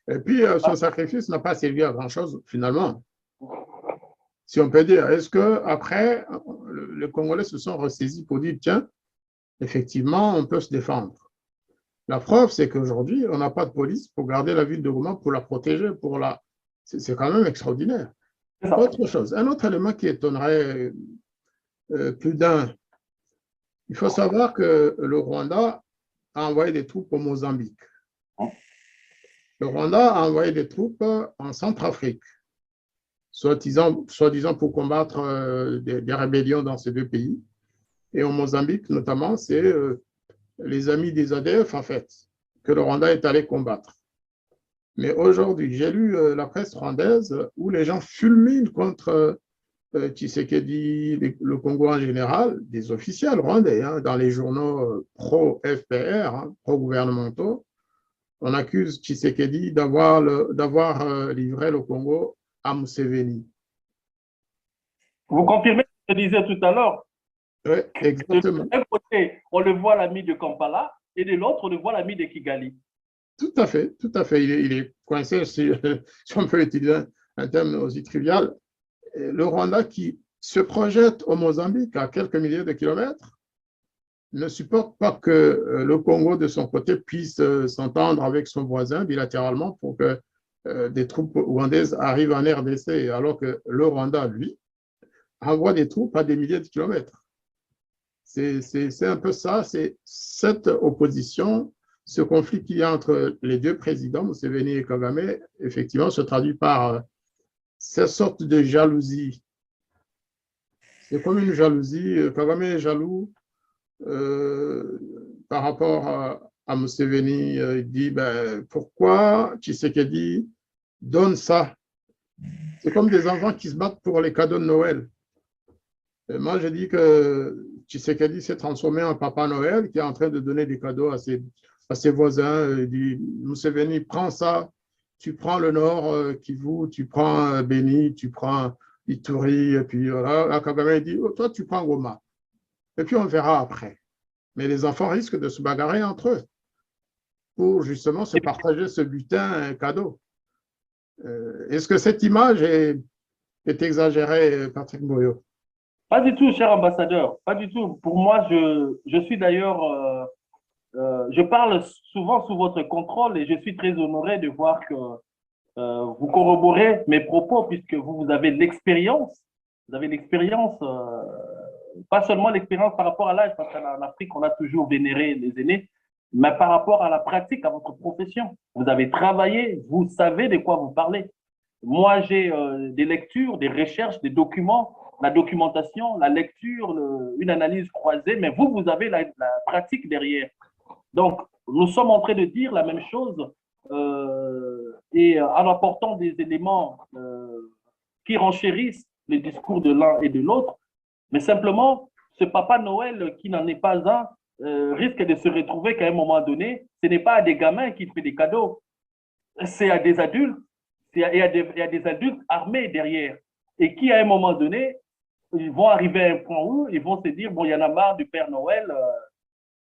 Et puis, son sacrifice n'a pas servi à grand-chose, finalement. Si on peut dire, est-ce qu'après, les Congolais se sont ressaisis pour dire, tiens, effectivement, on peut se défendre. La preuve, c'est qu'aujourd'hui, on n'a pas de police pour garder la ville de Goma, pour la protéger, c'est quand même extraordinaire. Autre chose, un autre élément qui étonnerait plus d'un, il faut savoir que le Rwanda a envoyé des troupes au Mozambique. Le Rwanda a envoyé des troupes en Centrafrique, soi-disant pour combattre des rébellions dans ces deux pays. Et au Mozambique, notamment, c'est les amis des ADF, en fait, que le Rwanda est allé combattre. Mais aujourd'hui, j'ai lu la presse rwandaise où les gens fulminent contre Tshisekedi, le Congo en général, des officiels rwandais, hein, dans les journaux pro-FPR, hein, pro-gouvernementaux. On accuse Tshisekedi d'avoir livré le Congo à Museveni.
Vous confirmez ce que je disais tout à l'heure?
Oui, exactement.
D'un côté, on le voit l'ami de Kampala, et de l'autre, on le voit l'ami de Kigali.
Tout à fait, tout à fait. Il est coincé, si on peut utiliser un terme aussi trivial. Le Rwanda qui se projette au Mozambique à quelques milliers de kilomètres ne supporte pas que le Congo, de son côté, puisse s'entendre avec son voisin bilatéralement pour que des troupes rwandaises arrivent en RDC, alors que le Rwanda, lui, envoie des troupes à des milliers de kilomètres. C'est un peu ça, c'est cette opposition, ce conflit qu'il y a entre les deux présidents, Museveni et Kagame, effectivement, se traduit par cette sorte de jalousie. C'est comme une jalousie. Kagame est jaloux par rapport à Museveni. Il dit, pourquoi Tshisekedi donne ça? C'est comme des enfants qui se battent pour les cadeaux de Noël. Et moi, je dis que Tshisekedi s'est transformé en Papa Noël qui est en train de donner des cadeaux à ses voisins. Il dit, Museveni, prends ça, tu prends le Nord, Kivu, tu prends Beni, tu prends Ituri, et puis voilà. Kagame dit, oh, toi, tu prends Goma. Et puis, on verra après. Mais les enfants risquent de se bagarrer entre eux pour justement se partager ce butin cadeau. Est-ce que cette image est exagérée, Patrick Boyo?
Pas du tout, cher ambassadeur, pas du tout. Pour moi, je suis d'ailleurs, je parle souvent sous votre contrôle et je suis très honoré de voir que vous corroborez mes propos puisque vous avez l'expérience. Vous avez l'expérience, pas seulement l'expérience par rapport à l'âge, parce qu'en Afrique, on a toujours vénéré les aînés, mais par rapport à la pratique, à votre profession. Vous avez travaillé, vous savez de quoi vous parlez. Moi, j'ai des lectures, des recherches, des documents, la documentation, la lecture, une analyse croisée, mais vous avez la pratique derrière. Donc, nous sommes en train de dire la même chose et en apportant des éléments qui renchérissent les discours de l'un et de l'autre, mais simplement, ce Papa Noël qui n'en est pas un risque de se retrouver qu'à un moment donné, ce n'est pas à des gamins qui fait des cadeaux, c'est à des adultes, il y a des adultes armés derrière et qui, à un moment donné, ils vont arriver à un point où ils vont se dire, bon, il y en a marre du Père Noël.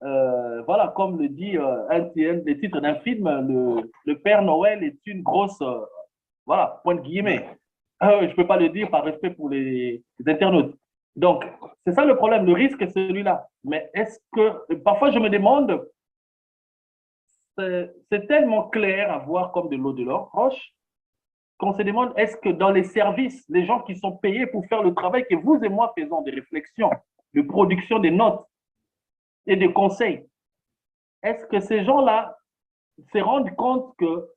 Voilà, comme le dit un des titres d'un film, le Père Noël est une grosse, voilà, point de guillemets. Je ne peux pas le dire par respect pour les internautes. Donc, c'est ça le problème, le risque est celui-là. Mais est-ce que, parfois je me demande, c'est tellement clair à voir comme de l'eau de l'or roche, qu'on se demande, est-ce que dans les services, les gens qui sont payés pour faire le travail que vous et moi faisons, des réflexions, de production des notes et des conseils, est-ce que ces gens-là se rendent compte que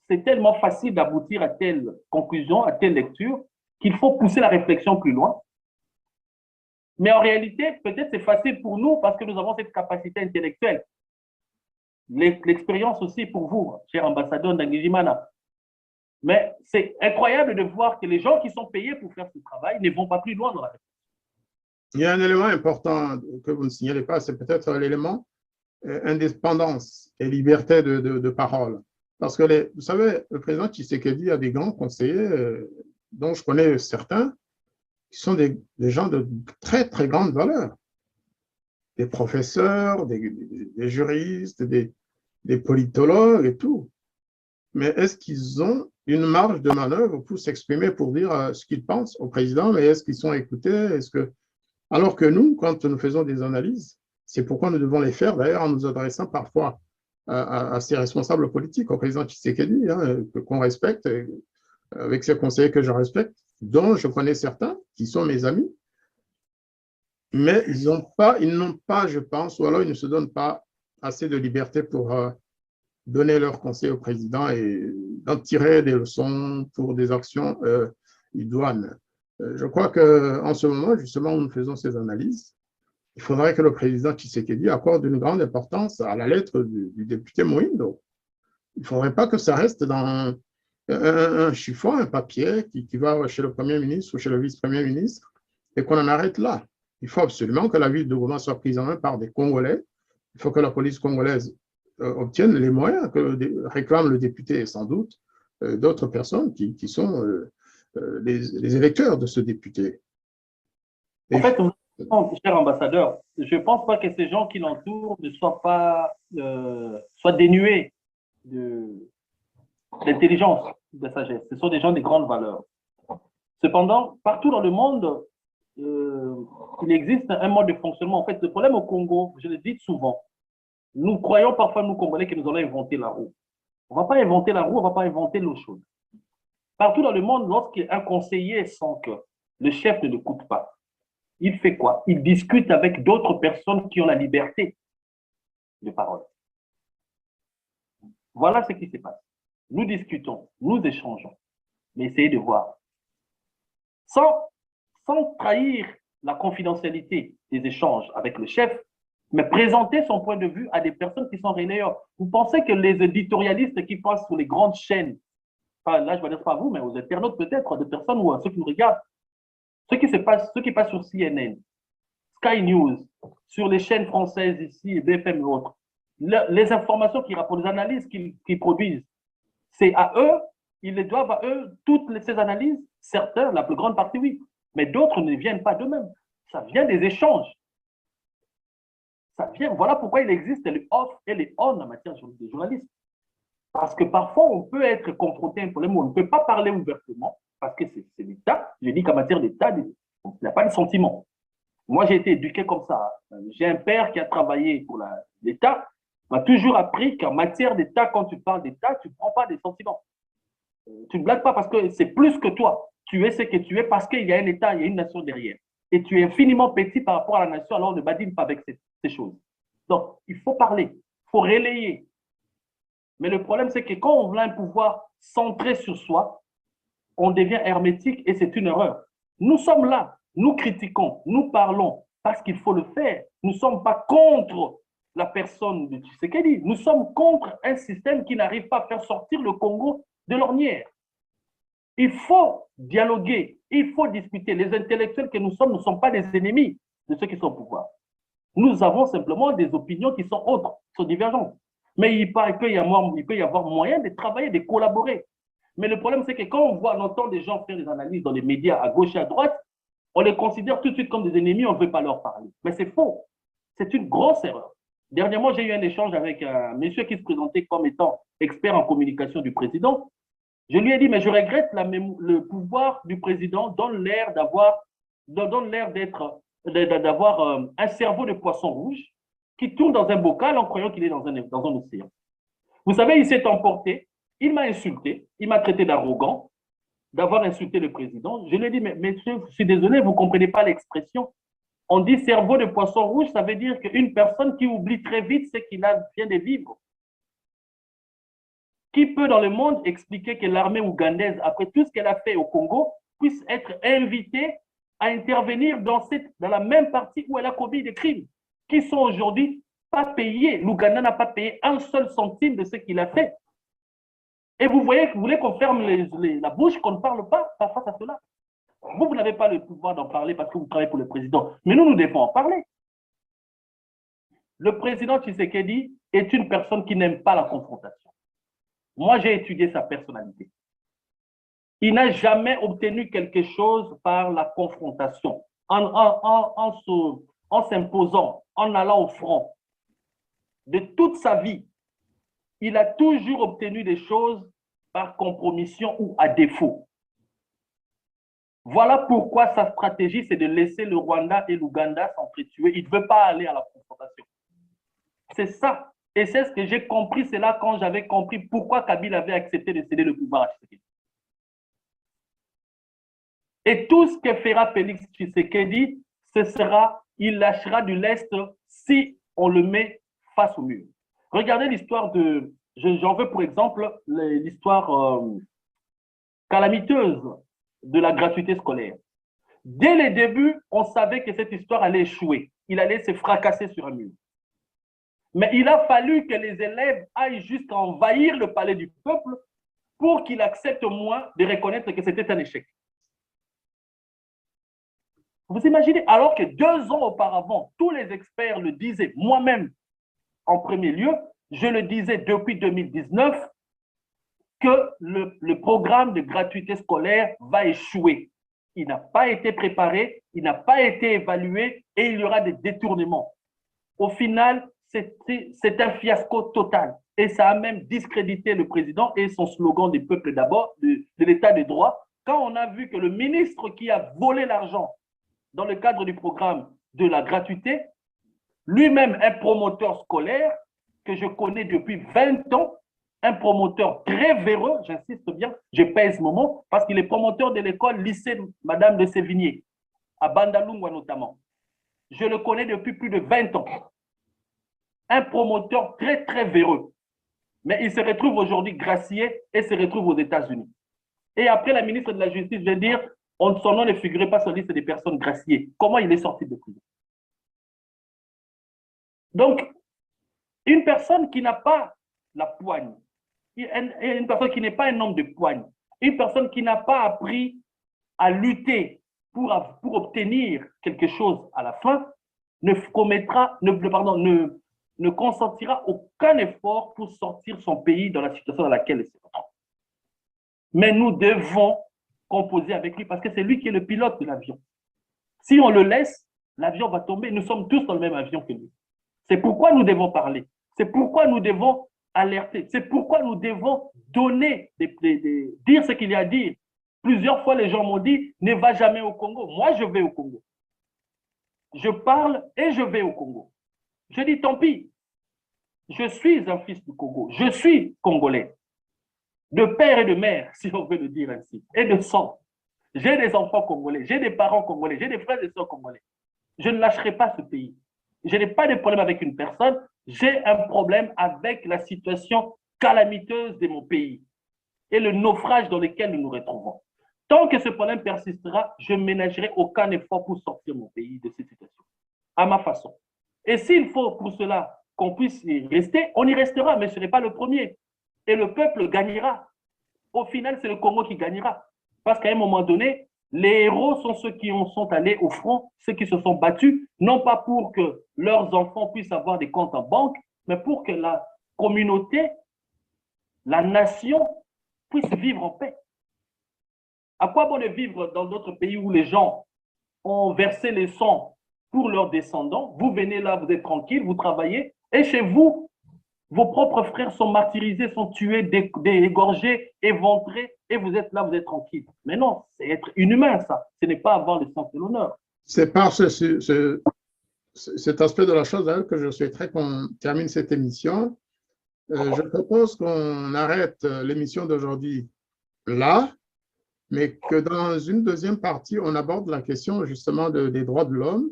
c'est tellement facile d'aboutir à telle conclusion, à telle lecture, qu'il faut pousser la réflexion plus loin? Mais en réalité, peut-être c'est facile pour nous parce que nous avons cette capacité intellectuelle. L'expérience aussi pour vous, cher ambassadeur Ndangijimana. Mais c'est incroyable de voir que les gens qui sont payés pour faire ce travail ne vont pas plus loin dans la réponse.
Il y a un élément important que vous ne signalez pas, c'est peut-être l'élément indépendance et liberté de parole. Parce que, vous savez, le président Tshisekedi a des grands conseillers, dont je connais certains, qui sont des gens de très, très grande valeur. Des professeurs, des juristes, des politologues et tout. Mais est-ce qu'ils ont une marge de manœuvre pour s'exprimer, pour dire ce qu'ils pensent au président, mais est-ce qu'ils sont écoutés? Alors que nous, quand nous faisons des analyses, c'est pourquoi nous devons les faire, d'ailleurs, en nous adressant parfois à ces responsables politiques, au président Tshisekedi, qu'on respecte, avec ses conseillers que je respecte, dont je connais certains, qui sont mes amis, mais ils n'ont pas, je pense, ou alors ils ne se donnent pas assez de liberté pour donner leurs conseils au président et d'en tirer des leçons pour des actions idoines. Je crois qu'en ce moment, justement, où nous faisons ces analyses, il faudrait que le président Tshisekedi accorde une grande importance à la lettre du député Moïndo. Il ne faudrait pas que ça reste dans un chiffon, un papier qui va chez le Premier ministre ou chez le vice-premier ministre et qu'on en arrête là. Il faut absolument que la ville de Goma soit prise en main par des Congolais. Il faut que la police congolaise obtienne les moyens que réclame le député et sans doute d'autres personnes qui sont les électeurs de ce député.
En fait, cher ambassadeur, je ne pense pas que ces gens qui l'entourent ne soient dénués d'intelligence, de sagesse. Ce sont des gens de grande valeur. Cependant, partout dans le monde, il existe un mode de fonctionnement. En fait, le problème au Congo, je le dis souvent, nous croyons parfois, nous Congolais, que nous allons inventer la roue. On ne va pas inventer la roue, on ne va pas inventer l'eau chaude. Partout dans le monde, lorsqu'un conseiller sent que le chef ne l'écoute pas, il fait quoi? Il discute avec d'autres personnes qui ont la liberté de parole. Voilà ce qui se passe. Nous discutons, nous échangeons, mais essayez de voir. Sans trahir la confidentialité des échanges avec le chef, mais présenter son point de vue à des personnes qui sont relayeurs. Vous pensez que les éditorialistes qui passent sur les grandes chaînes, là je ne vais dire pas vous, mais aux internautes peut-être, des personnes ou à ceux qui nous regardent, ceux qui passent sur CNN, Sky News, sur les chaînes françaises ici, BFM et autres, les informations qu'ils rapportent, les analyses qu'ils produisent, c'est à eux, ils les doivent à eux, toutes ces analyses, certains, la plus grande partie, oui, mais d'autres ne viennent pas d'eux-mêmes. Ça vient des échanges. Voilà pourquoi il existe les off et les on en matière de journalisme. Parce que parfois, on peut être confronté à un problème où on ne peut pas parler ouvertement, parce que c'est l'État. Je dis qu'en matière d'État, il n'y a pas de sentiment. Moi, j'ai été éduqué comme ça. J'ai un père qui a travaillé pour l'État, m'a toujours appris qu'en matière d'État, quand tu parles d'État, tu ne prends pas des sentiments. Tu ne blagues pas parce que c'est plus que toi. Tu es ce que tu es parce qu'il y a un État, il y a une nation derrière. Et tu es infiniment petit par rapport à la nation, alors ne badine pas avec ces choses. Donc, il faut parler, il faut relayer. Mais le problème, c'est que quand on veut un pouvoir centré sur soi, on devient hermétique et c'est une erreur. Nous sommes là, nous critiquons, nous parlons parce qu'il faut le faire. Nous ne sommes pas contre la personne de Tshisekedi. Nous sommes contre un système qui n'arrive pas à faire sortir le Congo de l'ornière. Il faut dialoguer, il faut discuter. Les intellectuels que nous sommes ne sont pas des ennemis de ceux qui sont au pouvoir. Nous avons simplement des opinions qui sont autres, qui sont divergentes. Mais il peut y avoir moyen de travailler, de collaborer. Mais le problème, c'est que quand on entend des gens faire des analyses dans les médias à gauche et à droite, on les considère tout de suite comme des ennemis, on ne veut pas leur parler. Mais c'est faux. C'est une grosse erreur. Dernièrement, j'ai eu un échange avec un monsieur qui se présentait comme étant expert en communication du président. Je lui ai dit, mais je regrette le pouvoir du président donne l'air d'avoir un cerveau de poisson rouge qui tourne dans un bocal en croyant qu'il est dans un océan. Vous savez, il s'est emporté, il m'a insulté, il m'a traité d'arrogant, d'avoir insulté le président. Je lui ai dit, mais monsieur, je suis désolé, vous ne comprenez pas l'expression. On dit cerveau de poisson rouge, ça veut dire qu'une personne qui oublie très vite ce qu'il vient de vivre. Qui peut dans le monde expliquer que l'armée ougandaise, après tout ce qu'elle a fait au Congo, puisse être invitée à intervenir dans la même partie où elle a commis des crimes, qui sont aujourd'hui pas payés. L'Ouganda n'a pas payé un seul centime de ce qu'il a fait. Et vous voulez qu'on ferme la bouche, qu'on ne parle pas face à cela. Vous n'avez pas le pouvoir d'en parler parce que vous travaillez pour le président. Mais nous devons en parler. Le président Tshisekedi est une personne qui n'aime pas la confrontation. Moi, j'ai étudié sa personnalité. Il n'a jamais obtenu quelque chose par la confrontation, en s'imposant, en allant au front. De toute sa vie, il a toujours obtenu des choses par compromission ou à défaut. Voilà pourquoi sa stratégie, c'est de laisser le Rwanda et l'Ouganda s'entretuer. Il ne veut pas aller à la confrontation. C'est ça. Et c'est ce que j'ai compris, c'est là quand j'avais compris pourquoi Kabila avait accepté de céder le pouvoir à Tshisekedi. Et tout ce que fera Félix Tshisekedi, il lâchera du lest si on le met face au mur. Regardez l'histoire j'en veux pour exemple l'histoire calamiteuse de la gratuité scolaire. Dès les débuts, on savait que cette histoire allait échouer. Il allait se fracasser sur un mur. Mais il a fallu que les élèves aillent jusqu'à envahir le palais du peuple pour qu'il accepte au moins de reconnaître que c'était un échec. Vous imaginez, alors que 2 ans auparavant, tous les experts le disaient, moi-même en premier lieu, je le disais depuis 2019, que le programme de gratuité scolaire va échouer. Il n'a pas été préparé, il n'a pas été évalué et il y aura des détournements. Au final, c'est un fiasco total. Et ça a même discrédité le président et son slogan du peuple d'abord, de l'état de droit, quand on a vu que le ministre qui a volé l'argent dans le cadre du programme de la gratuité, lui-même un promoteur scolaire que je connais depuis 20 ans, un promoteur très véreux, j'insiste bien, je pèse mon mot, parce qu'il est promoteur de l'école lycée Madame de Sévigné, à Bandalungwa notamment. Je le connais depuis plus de 20 ans. Un promoteur très, très véreux. Mais il se retrouve aujourd'hui gracié et se retrouve aux États-Unis. Et après, la ministre de la Justice vient dire son nom ne figurait pas sur la liste des personnes graciées. Comment il est sorti de prison? Donc, une personne qui n'a pas la poigne, une personne qui n'est pas un homme de poigne, une personne qui n'a pas appris à lutter pour obtenir quelque chose à la fin, ne consentira aucun effort pour sortir son pays dans la situation dans laquelle il se trouve. Mais nous devons composer avec lui parce que c'est lui qui est le pilote de l'avion. Si on le laisse, l'avion va tomber. Nous sommes tous dans le même avion que lui. C'est pourquoi nous devons parler. C'est pourquoi nous devons alerter. C'est pourquoi nous devons donner, dire ce qu'il y a à dire. Plusieurs fois, les gens m'ont dit, ne va jamais au Congo. Moi, je vais au Congo. Je parle et je vais au Congo. Je dis, tant pis. Je suis un fils du Congo. Je suis congolais. De père et de mère, si on veut le dire ainsi, et de sang. J'ai des enfants congolais, j'ai des parents congolais, j'ai des frères et sœurs congolais. Je ne lâcherai pas ce pays. Je n'ai pas de problème avec une personne, j'ai un problème avec la situation calamiteuse de mon pays et le naufrage dans lequel nous nous retrouvons. Tant que ce problème persistera, je ne ménagerai aucun effort pour sortir mon pays de cette situation, à ma façon. Et s'il faut pour cela qu'on puisse y rester, on y restera, mais ce n'est pas le premier. Et le peuple gagnera. Au final, c'est le Congo qui gagnera. Parce qu'à un moment donné, les héros sont ceux qui sont allés au front, ceux qui se sont battus, non pas pour que leurs enfants puissent avoir des comptes en banque, mais pour que la communauté, la nation puisse vivre en paix. À quoi bon de vivre dans d'autres pays où les gens ont versé les sangs pour leurs descendants? Vous venez là, vous êtes tranquille, vous travaillez, et chez vous, vos propres frères sont martyrisés, sont tués, dégorgés, éventrés, et vous êtes là, vous êtes tranquille. Mais non, c'est être inhumain, ça. Ce n'est pas avoir le sens de l'honneur.
C'est par cet aspect de la chose que je souhaiterais qu'on termine cette émission. Je propose qu'on arrête l'émission d'aujourd'hui là, mais que dans une deuxième partie, on aborde la question justement des droits de l'homme,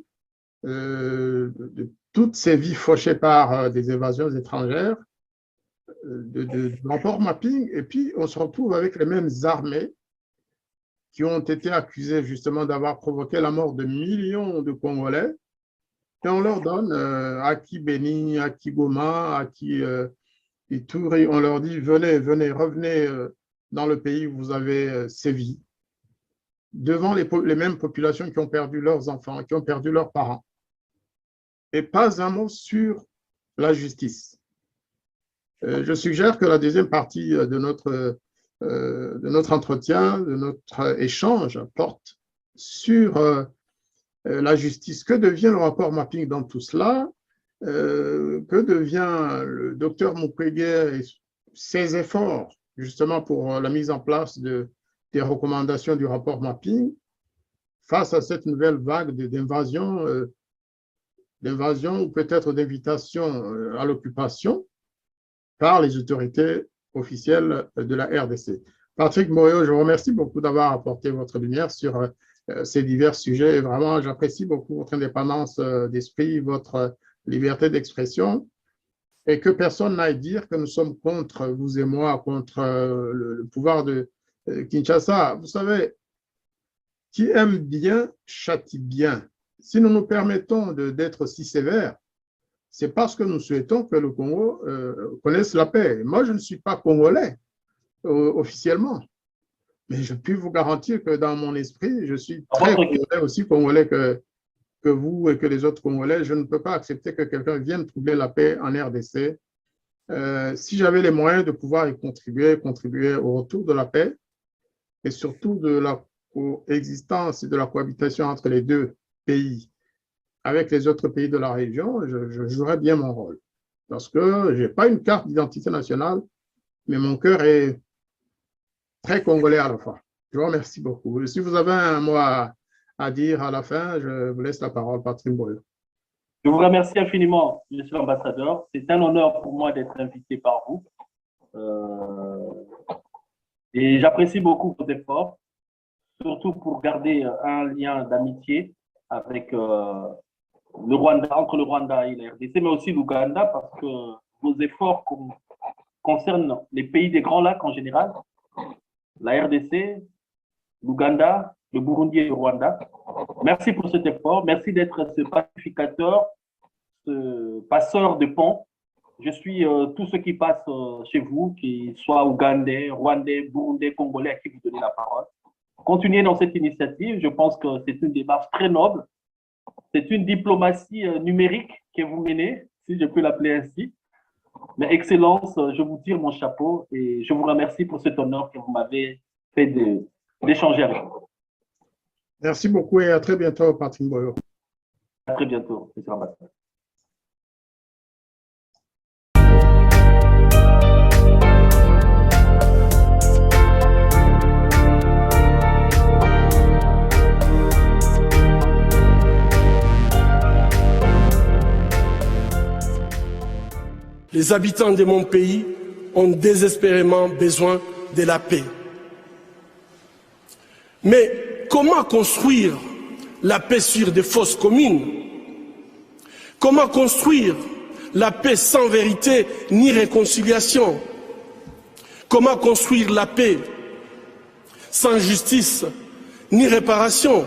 de toutes ces vies fauchées par des évasions étrangères, de rapport mapping, et puis on se retrouve avec les mêmes armées qui ont été accusés justement d'avoir provoqué la mort de millions de Congolais. Et on leur donne à qui Béni, à qui Goma, à qui Ituri, on leur dit venez, revenez dans le pays où vous avez sévi, devant les mêmes populations qui ont perdu leurs enfants, qui ont perdu leurs parents. Et pas un mot sur la justice. Je suggère que la deuxième partie de notre entretien, de notre échange, porte sur la justice. Que devient le rapport mapping dans tout cela? Que devient le docteur Mukwege et ses efforts justement pour la mise en place des recommandations du rapport mapping face à cette nouvelle vague d'invasion ou peut-être d'invitation à l'occupation par les autorités officielles de la RDC. Patrick Moyo, je vous remercie beaucoup d'avoir apporté votre lumière sur ces divers sujets. Et vraiment, j'apprécie beaucoup votre indépendance d'esprit, votre liberté d'expression, et que personne n'aille dire que nous sommes contre, vous et moi, contre le pouvoir de Kinshasa. Vous savez, qui aime bien châtie bien. Si nous nous permettons d'être si sévères, c'est parce que nous souhaitons que le Congo connaisse la paix. Moi, je ne suis pas congolais officiellement, mais je puis vous garantir que dans mon esprit, je suis très congolais, aussi congolais que vous et que les autres Congolais. Je ne peux pas accepter que quelqu'un vienne troubler la paix en RDC. Si j'avais les moyens de pouvoir y contribuer au retour de la paix et surtout de la coexistence et de la cohabitation entre les deux pays avec les autres pays de la région, je jouerais bien mon rôle. Parce que je n'ai pas une carte d'identité nationale, mais mon cœur est très congolais à la fois. Je vous remercie beaucoup. Si vous avez un mot à dire à la fin, je vous laisse la parole, Patrick Boyo.
Je vous remercie infiniment, Monsieur l'ambassadeur. C'est un honneur pour moi d'être invité par vous. Et j'apprécie beaucoup vos efforts, surtout pour garder un lien d'amitié avec le Rwanda, entre le Rwanda et la RDC, mais aussi l'Ouganda, parce que vos efforts concernent les pays des Grands Lacs en général, la RDC, l'Ouganda, le Burundi et le Rwanda. Merci pour cet effort. Merci d'être ce pacificateur, ce passeur de pont. Je suis tout ce qui passe chez vous, qui soit ougandais, rwandais, burundais, congolais, à qui vous donnez la parole. Continuez dans cette initiative. Je pense que c'est une démarche très noble. C'est une diplomatie numérique que vous menez, si je peux l'appeler ainsi. Mais Excellence, je vous tire mon chapeau et je vous remercie pour cet honneur que vous m'avez fait d'échanger avec vous.
Merci beaucoup et à très bientôt, Patrick Boyo.
À très bientôt, monsieur l'ambassadeur.
Les habitants de mon pays ont désespérément besoin de la paix. Mais comment construire la paix sur des fausses communes? Comment construire la paix sans vérité ni réconciliation? Comment construire la paix sans justice ni réparation?